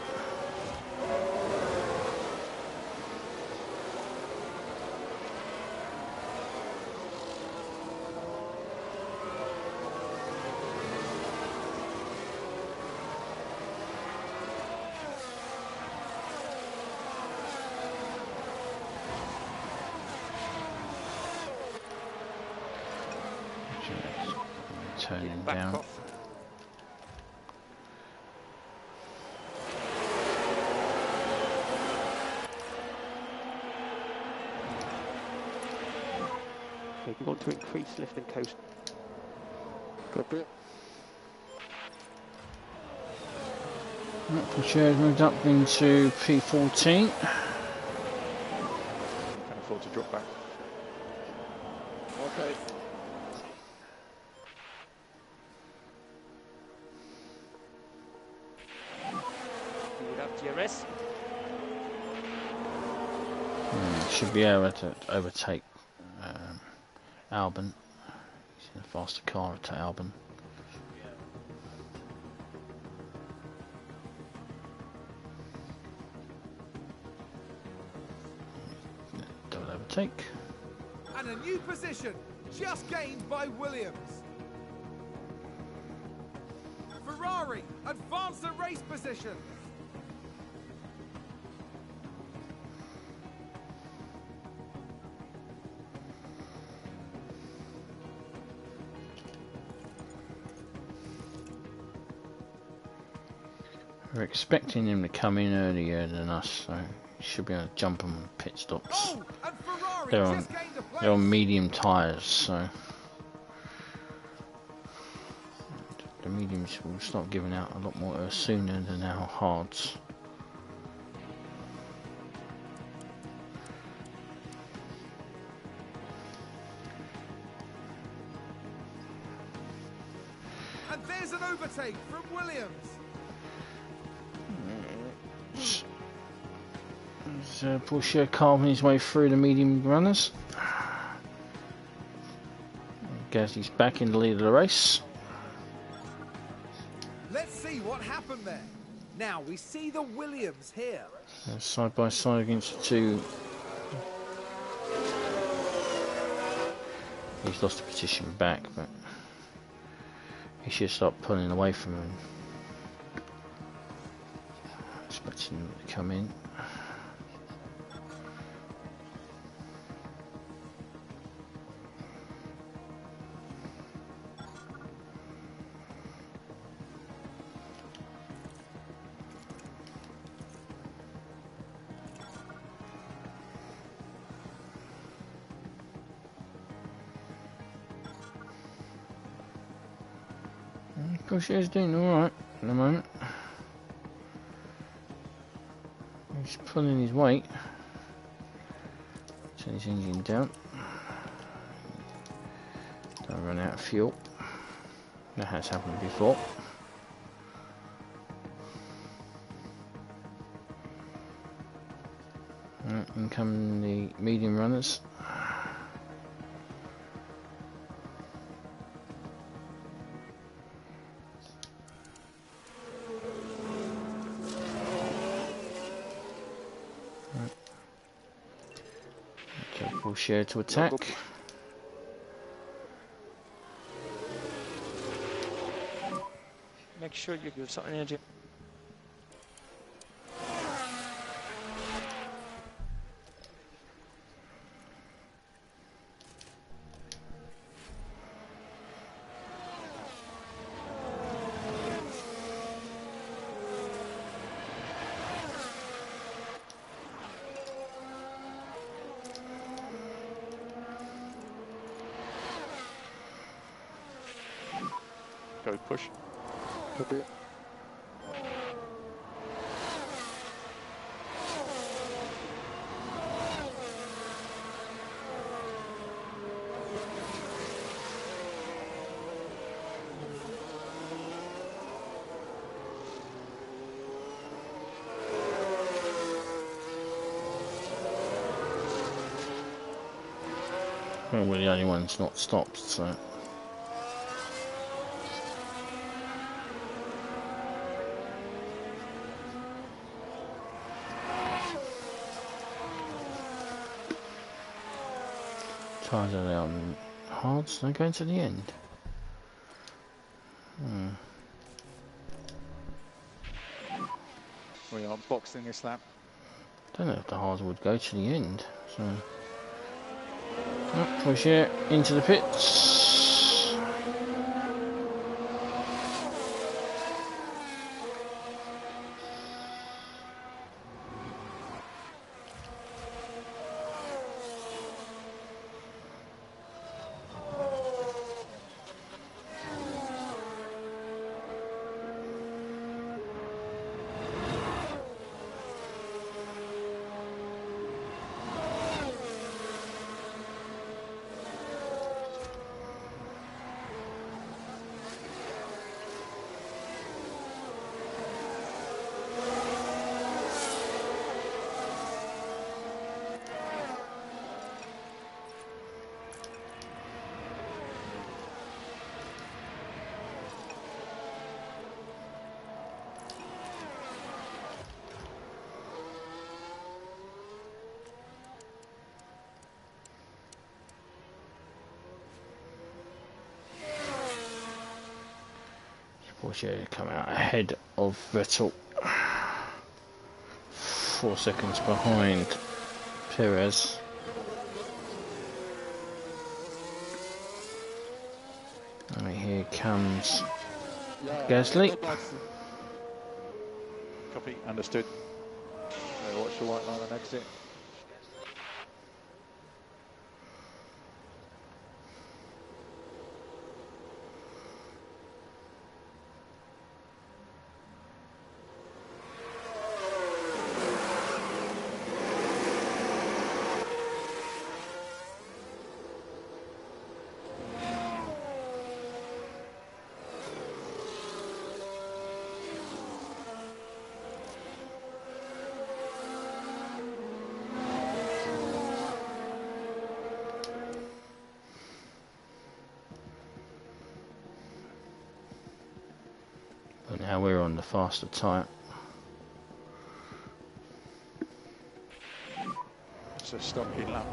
Turning down. Off. Okay, you want to increase lift and coast. Copy. Porsche moved up into P14. Can afford to drop back. Okay. DRS. Should be able to overtake Albon. He's in a faster car to Albon. Double overtake. And a new position, just gained by Williams. Ferrari advance the race position. We're expecting him to come in earlier than us, so he should be able to jump on pit stops. Oh, and Ferrari They're on, just gained a place. they're on medium tyres, so the mediums will start giving out a lot more sooner than our hards. And there's an overtake from Williams. Porsche carving his way through the medium runners. Gasly's back in the lead of the race. Let's see what happened there. Now we see the Williams here. Side by side against the two. He's lost the position back, but he should start pulling away from him. Expecting him to come in. Porsche's doing alright at the moment. He's pulling his weight. Turn his engine down. Don't run out of fuel. That has happened before. In come the medium runners. Porsche to attack. Make sure you give some energy. Go push. Copy. Well, we're the only ones not stopped, so. Tyres are on hard, so they're going to the end. We are boxing this lap. Don't know if the hards would go to the end, so. Oh, Porsche into the pits. Porsche come out ahead of Vettel, 4 seconds behind Perez. And here comes Gasly. Copy, understood. Watch the white line and exit. But now we're on the faster type. It's a stocky lap.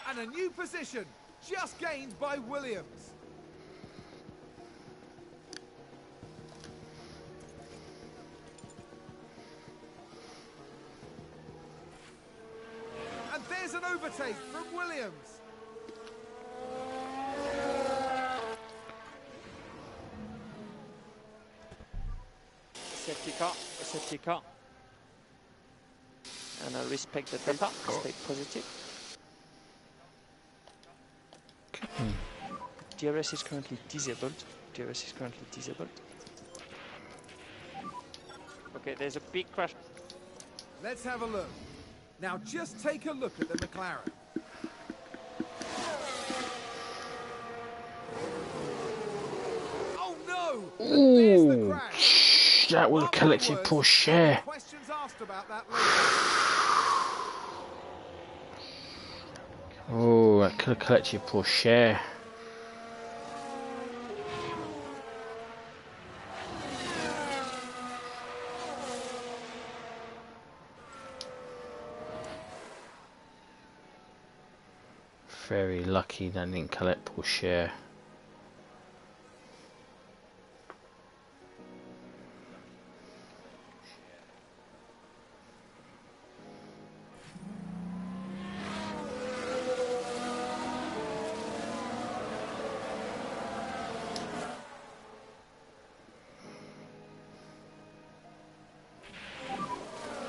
And a new position, just gained by Williams. And there's an overtake from Williams. Safety car. And I respect the data, stay positive. DRS is currently disabled. Okay, there's a big crash. Let's have a look. Now just take a look at the McLaren. Oh no! And there's the crash. That was a collective poor share. Questions asked about that later. Oh, that could have collected poor share. Very lucky that didn't collect poor share.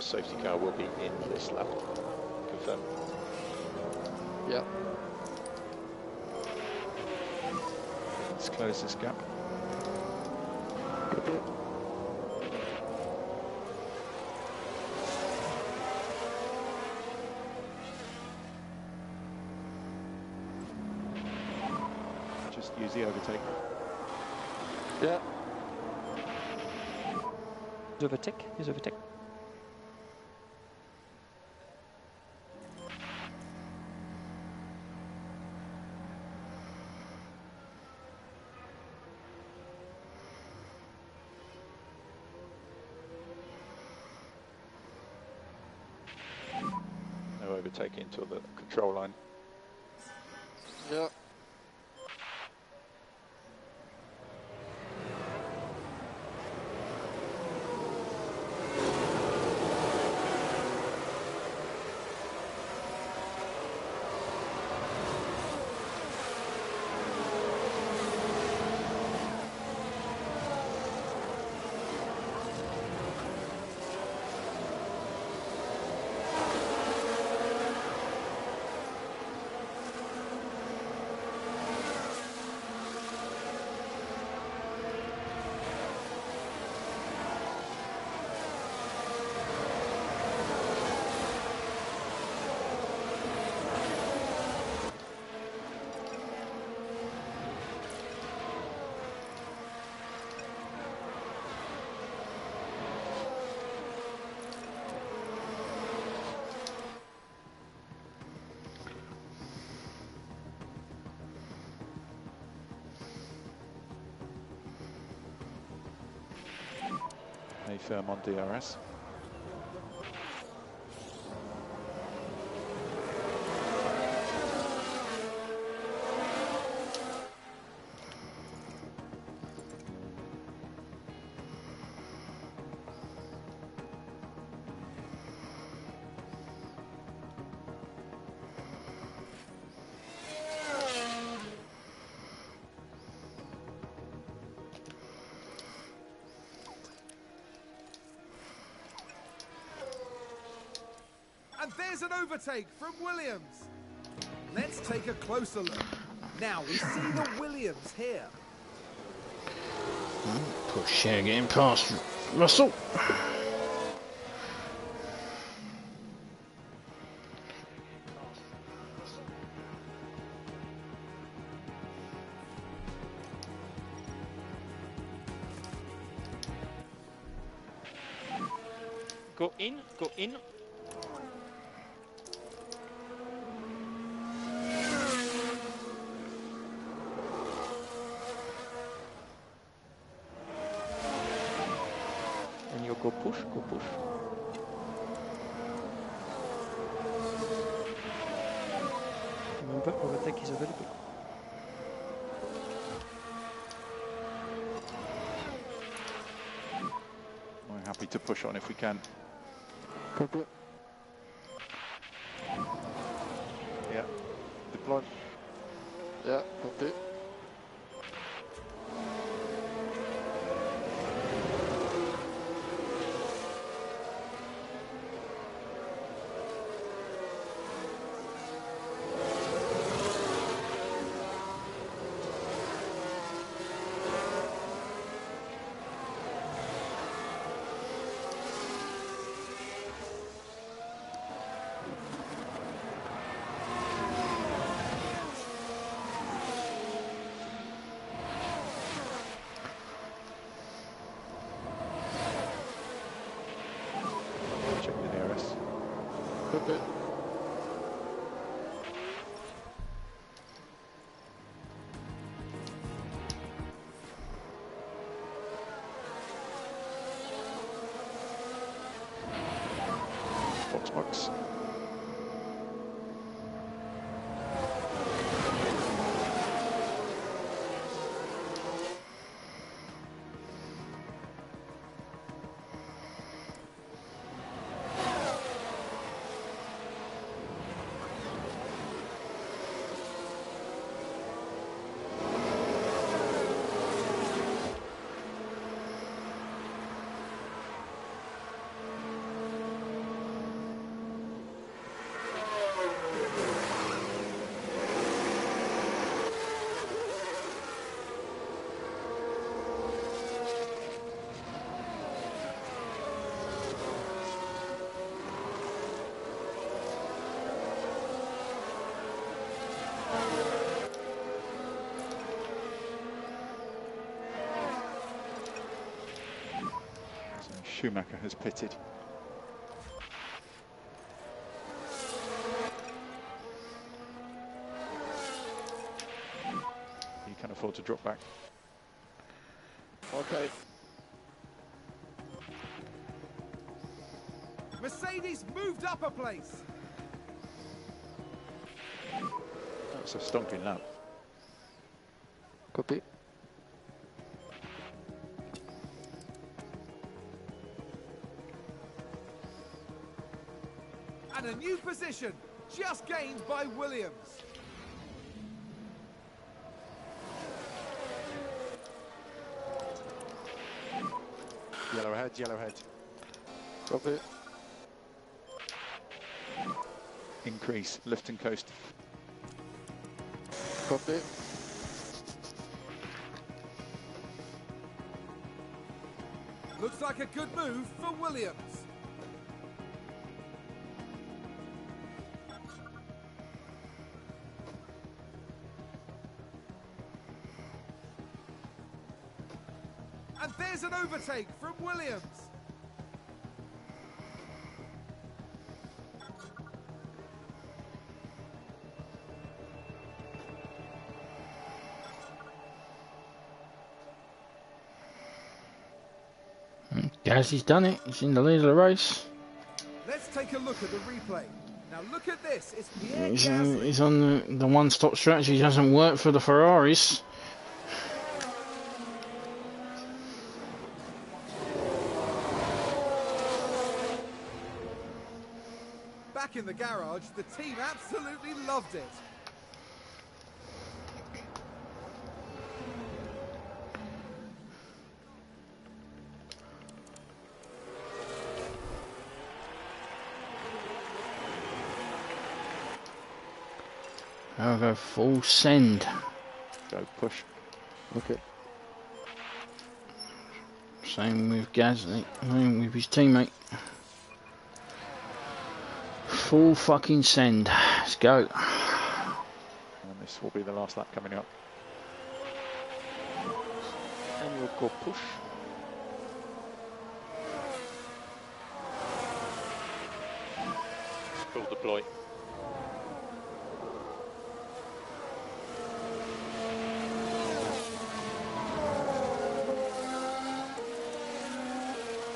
Safety car will be in this lap. Confirm. Yeah. Let's close this gap. Just use the overtake. Yeah. Use overtake. No overtaking until the control line. Yeah. A firm on DRS. And there's an overtake from Williams. Let's take a closer look. Now we see the Williams here. Push here, getting past Russell. Go in, go in. And you go push, go push. Remember, overtake is available. We're happy to push on if we can. Copy. Yeah. Deploy. Yeah, copy. Check the nearest. Copy. Box. So Schumacher has pitted. He can afford to drop back. Okay. Mercedes moved up a place. That's a stonking lap. Copy. And a new position, just gained by Williams. Yellow head. Copy. Increase, lift and coast. Copy. Looks like a good move for Williams. And there's an overtake from Williams. Gazzy's done it. He's in the lead of the race. Let's take a look at the replay. Now look at this. It's Pierre He's Gasly. on the one-stop strategy. Doesn't work for the Ferraris. Back in the garage, the team absolutely loved it. I'll go full send. Go push. Okay. Same with Gasly, same with his teammate. Full fucking send. Let's go. And this will be the last lap coming up. And we'll go push. Full deploy.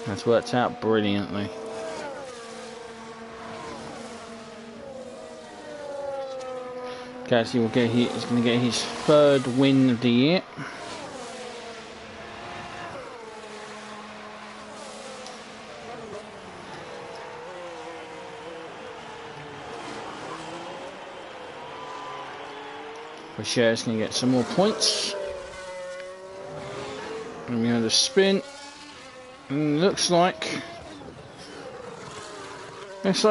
That's worked out brilliantly. Gasly will get he's going to get his 3rd win of the year. Bashir's going to get some more points. And we have the spin. And looks like it's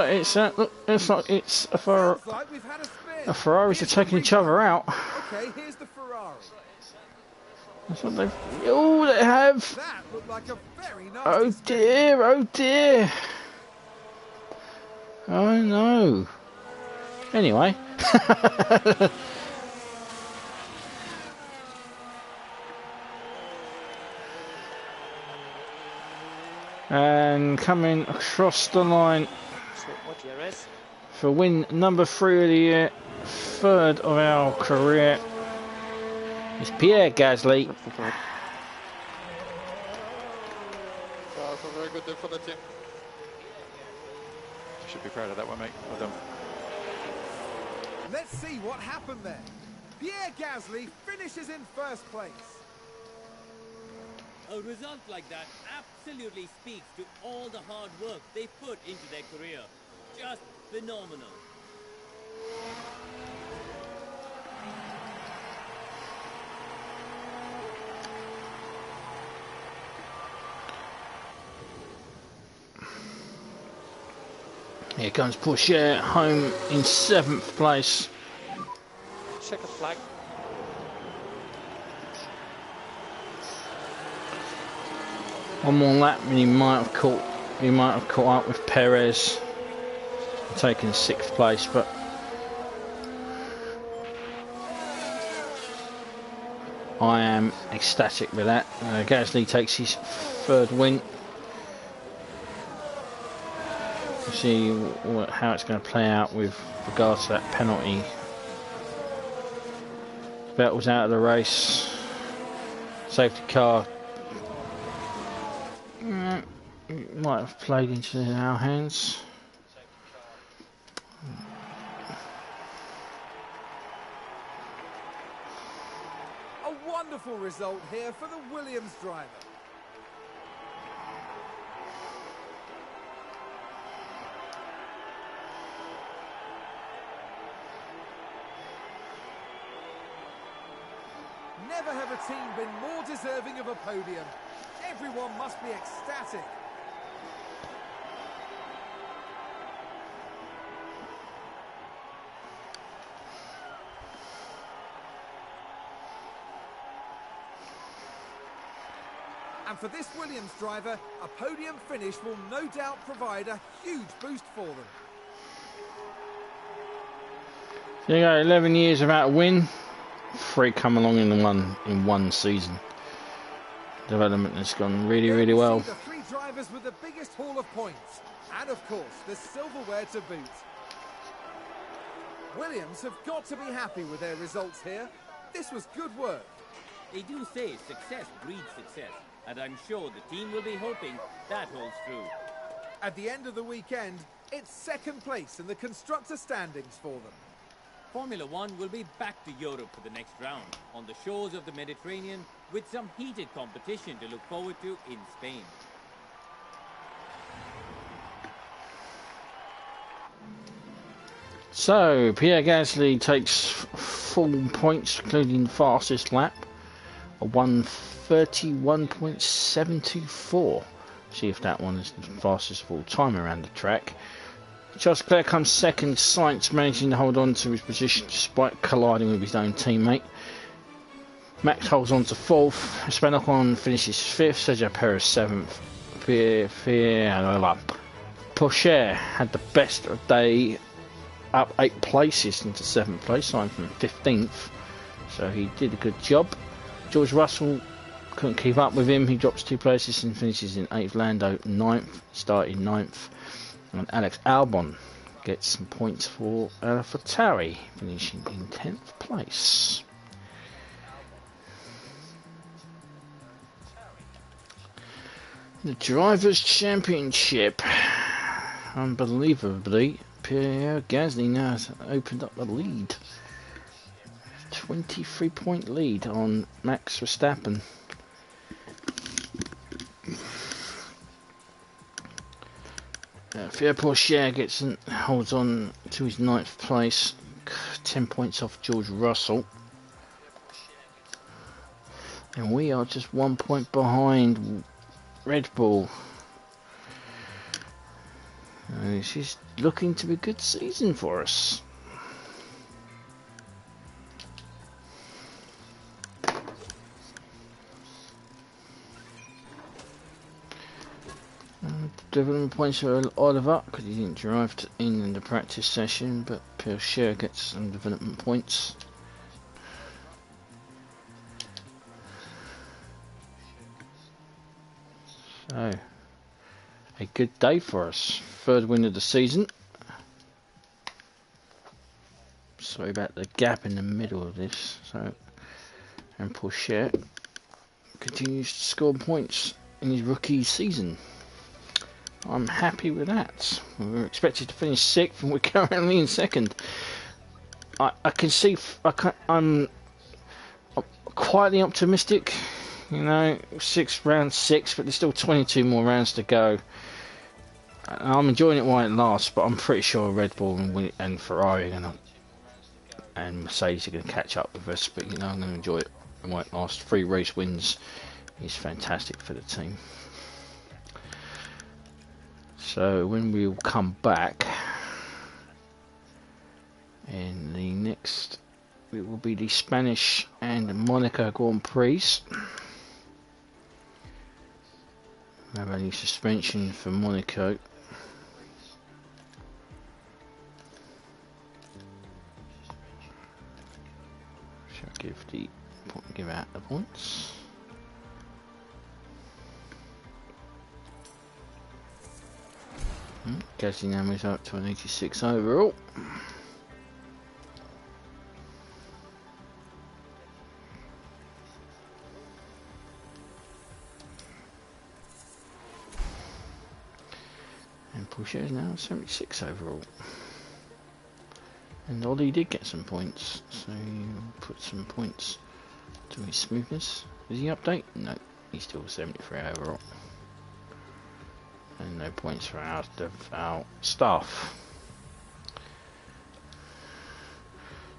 a Ferraris are taking each other out. Okay, here's the Ferrari. That's what they've. Oh, they have. That looked like a very nice. Oh dear! Oh dear! Oh no! Anyway. And coming across the line for win number 3 of the year, 3rd of our career, is Pierre Gasly. That's a very good day for the team. You should be proud of that one, mate. Well done. Let's see what happened there. Pierre Gasly finishes in 1st place. A result like that absolutely speaks to all the hard work they put into their career. Just phenomenal. Here comes Porsche home in 7th place. Check the flag. One more lap and he might have caught up with Perez, taking 6th place, but I am ecstatic with that. Gasly takes his 3rd win. We'll see how it's going to play out with regards to that penalty. Vettel's out of the race. Safety car might have played into our hands. A wonderful result here for the Williams driver. Never have a team been more deserving of a podium. Everyone must be ecstatic. And for this Williams driver, a podium finish will no doubt provide a huge boost for them. There you go, 11 years without a win. 3 come along in one season. Development has gone really well. The 3 drivers with the biggest haul of points, and of course the silverware to boot. Williams have got to be happy with their results here. This was good work. They do say success breeds success, and I'm sure the team will be hoping that holds true. At the end of the weekend, it's 2nd place in the constructor standings for them. Formula One will be back to Europe for the next round, on the shores of the Mediterranean, with some heated competition to look forward to in Spain. So, Pierre Gasly takes full points, including fastest lap, a 1:31.724. See if that one is the fastest of all time around the track. Charles Leclerc comes second, Sainz managing to hold on to his position despite colliding with his own teammate. Max holds on to fourth, Ocon finishes fifth, Sergio Perez seventh. Porsche had the best of day, up 8 places into 7th place, signed from 15th, so he did a good job. George Russell couldn't keep up with him, he drops 2 places and finishes in 8th. Lando 9th, started 9th, and Alex Albon gets some points for AlphaTauri, finishing in 10th place. The Drivers' Championship, unbelievably, Pierre Gasly now has opened up a lead. 23-point lead on Max Verstappen. Pierre Porsche holds on to his 9th place, 10 points off George Russell. And we are just 1 point behind Red Bull. This is looking to be a good season for us. Development points for Oliver because he didn't drive in the practice session, but Porsche gets some development points. So, a good day for us. 3rd win of the season. Sorry about the gap in the middle of this. So, and Porsche continues to score points in his rookie season. I'm happy with that. We were expected to finish 6th and we're currently in 2nd. I can see, I'm quietly optimistic. You know, round 6, but there's still 22 more rounds to go. I'm enjoying it while it lasts, but I'm pretty sure Red Bull and Ferrari and Mercedes are going to catch up with us. But you know, I'm going to enjoy it while it lasts. 3 race wins is fantastic for the team. So when we'll come back, in the next, it will be the Spanish and Monaco Grand Prix. We have any suspension for Monaco. Shall give out the points. Gasly now moves up to an 86 overall. And Porsche is now 76 overall. And Ollie did get some points, so he'll put some points to his smoothness. Does he update? No, he's still 73 overall. And no points for our staff.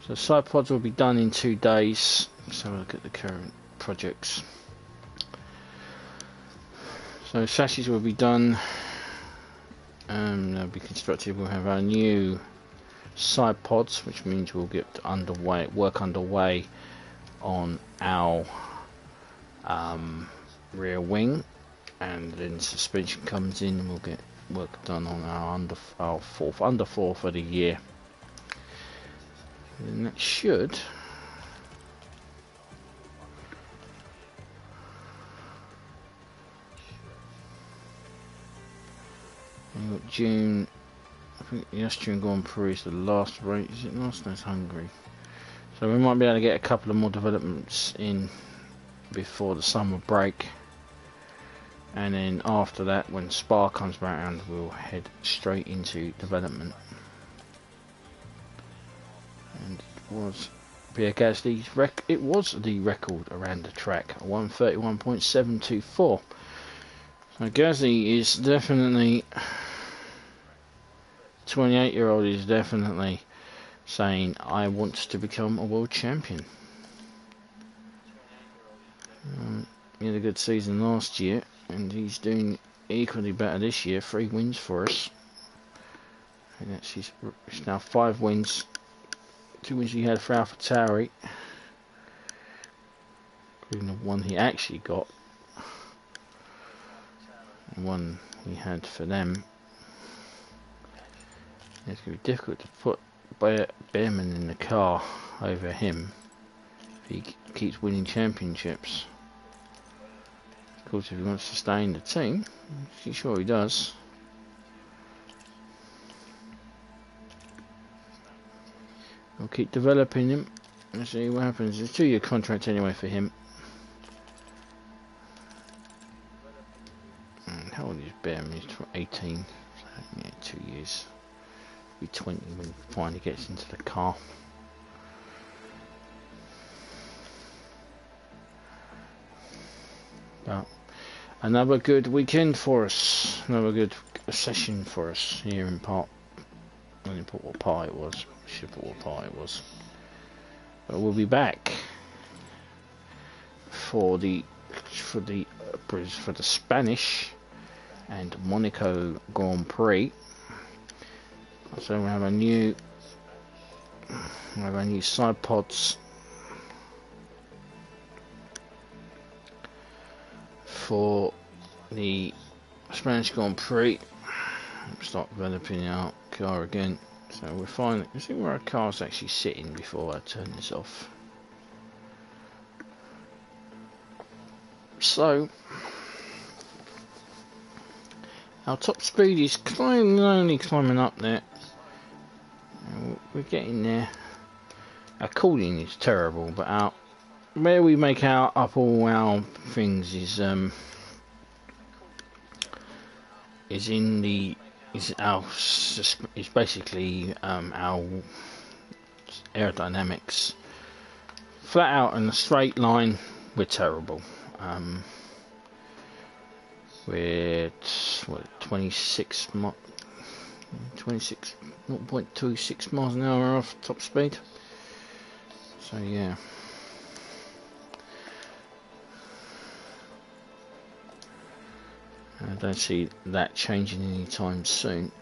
So side pods will be done in 2 days. Let's have a look at the current projects. So sashes will be done. They'll be constructed. We'll have our new side pods, which means we'll get work underway on our rear wing. And then suspension comes in and we'll get work done on our under four for the year. And that should got June. I think the Austrian Grand Prix is the last race. Is it last? No, it's Hungary. So we might be able to get a couple of more developments in before the summer break. And then after that, when Spa comes around, we'll head straight into development. And it was Pierre Gasly's it was the record around the track, 131.724. So Gasly is definitely 28-year-old is definitely saying, I want to become a world champion. He had a good season last year, and he's doing equally better this year. 3 wins for us. And it's now 5 wins. 2 wins he had for Alpha Tauri, including the one he actually got, and one he had for them. It's going to be difficult to put Behrman in the car over him if he keeps winning championships. Of course, if he wants to stay in the team, I'm sure he does. We'll keep developing him and see what happens. It's a 2-year contract anyway for him. And how old is Behrman? He's 18. So, yeah, 2 years. Be 20 when he finally gets into the car. But another good weekend for us. Another good session for us here in Park. I didn't put what part it was. Should put what part it was. But we'll be back for the Spanish and Monaco Grand Prix. So we have a new side pods for the Spanish Grand Prix. Start developing our car again. So we're fine. Let's see where our car's actually sitting before I turn this off. So our top speed is only climbing up there. We're getting there. Our cooling is terrible, but where we make up all our things is basically our aerodynamics. Flat out in a straight line, we're terrible. We're 0.26 miles an hour off top speed. So yeah. I don't see that changing anytime soon.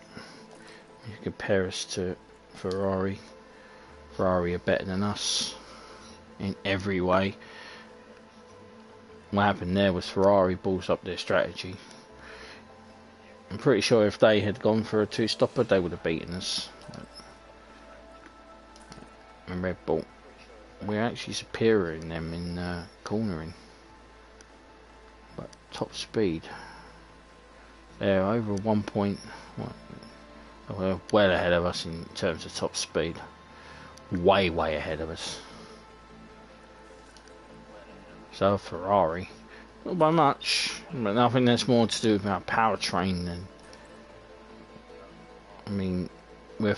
You compare us to Ferrari. Ferrari are better than us in every way. What happened there was Ferrari balls up their strategy. I'm pretty sure if they had gone for a 2-stopper, they would have beaten us. And Red Bull, we're actually superior in them in cornering. But top speed, they're over 1 point. Well ahead of us in terms of top speed. Way ahead of us. So Ferrari, not by much, but I think that's more to do with our powertrain than. I mean, we're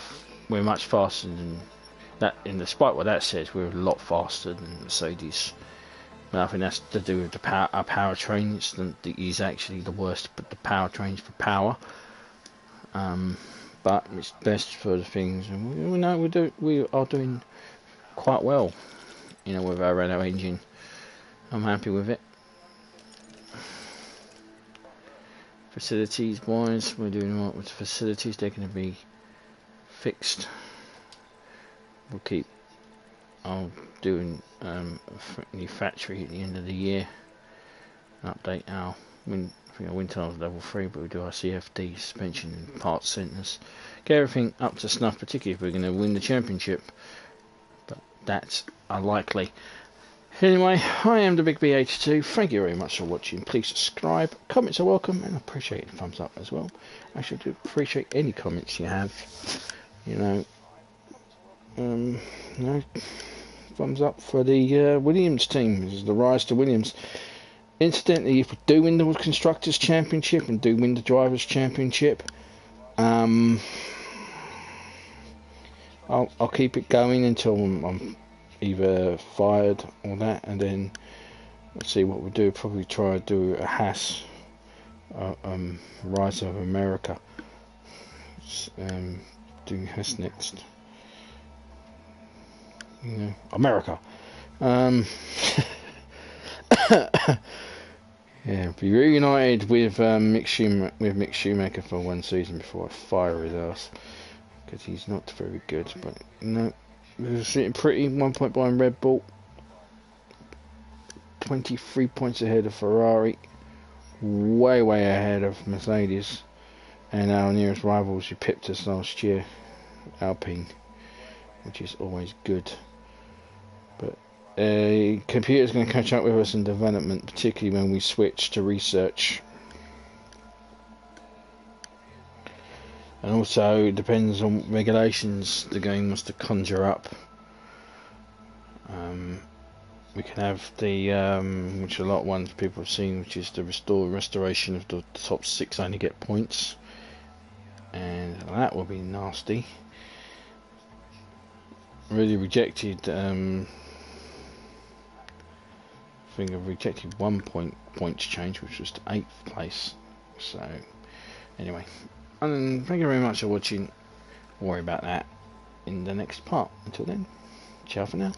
much faster than that. And despite what that says, we're a lot faster than Mercedes. But I think that's to do with our powertrain. It's actually the worst, but the powertrains for power. But it's best for the things, and we know we are doing quite well, with our Renault engine. I'm happy with it. Facilities wise, we're doing all right with the facilities. They're going to be fixed. We'll keep doing a new factory at the end of the year. Update our wind tunnels level 3, but we do our CFD suspension and parts centres. Get everything up to snuff, particularly if we're going to win the championship. But that's unlikely. Anyway, I am the Big B82. Thank you very much for watching. Please subscribe. Comments are welcome, and I appreciate a thumbs up as well. I actually do appreciate any comments you have. Thumbs up for the Williams team. This is the rise to Williams. Incidentally, if we do win the Constructors' Championship and do win the Drivers' Championship, I'll keep it going until I'm either fired or that, and then let's see what we do. Probably try to do a Haas Rise of America. Doing Haas next. America. Yeah, be reunited with Mick Schumacher for one season before I fire his ass. because he's not very good. But no, we're sitting pretty. 1 point behind Red Bull. 23 points ahead of Ferrari. Way ahead of Mercedes. And our nearest rivals who pipped us last year, Alpine, which is always good. But computer's going to catch up with us in development, particularly when we switch to research. And also it depends on regulations the game wants to conjure up. We can have the which a lot of ones people have seen, which is the restoration of the top 6 only get points, and that will be nasty. Really rejected. I think I've rejected 1 points change, which was to 8th place. So anyway, and thank you very much for watching. Don't worry about that in the next part. Until then, ciao for now.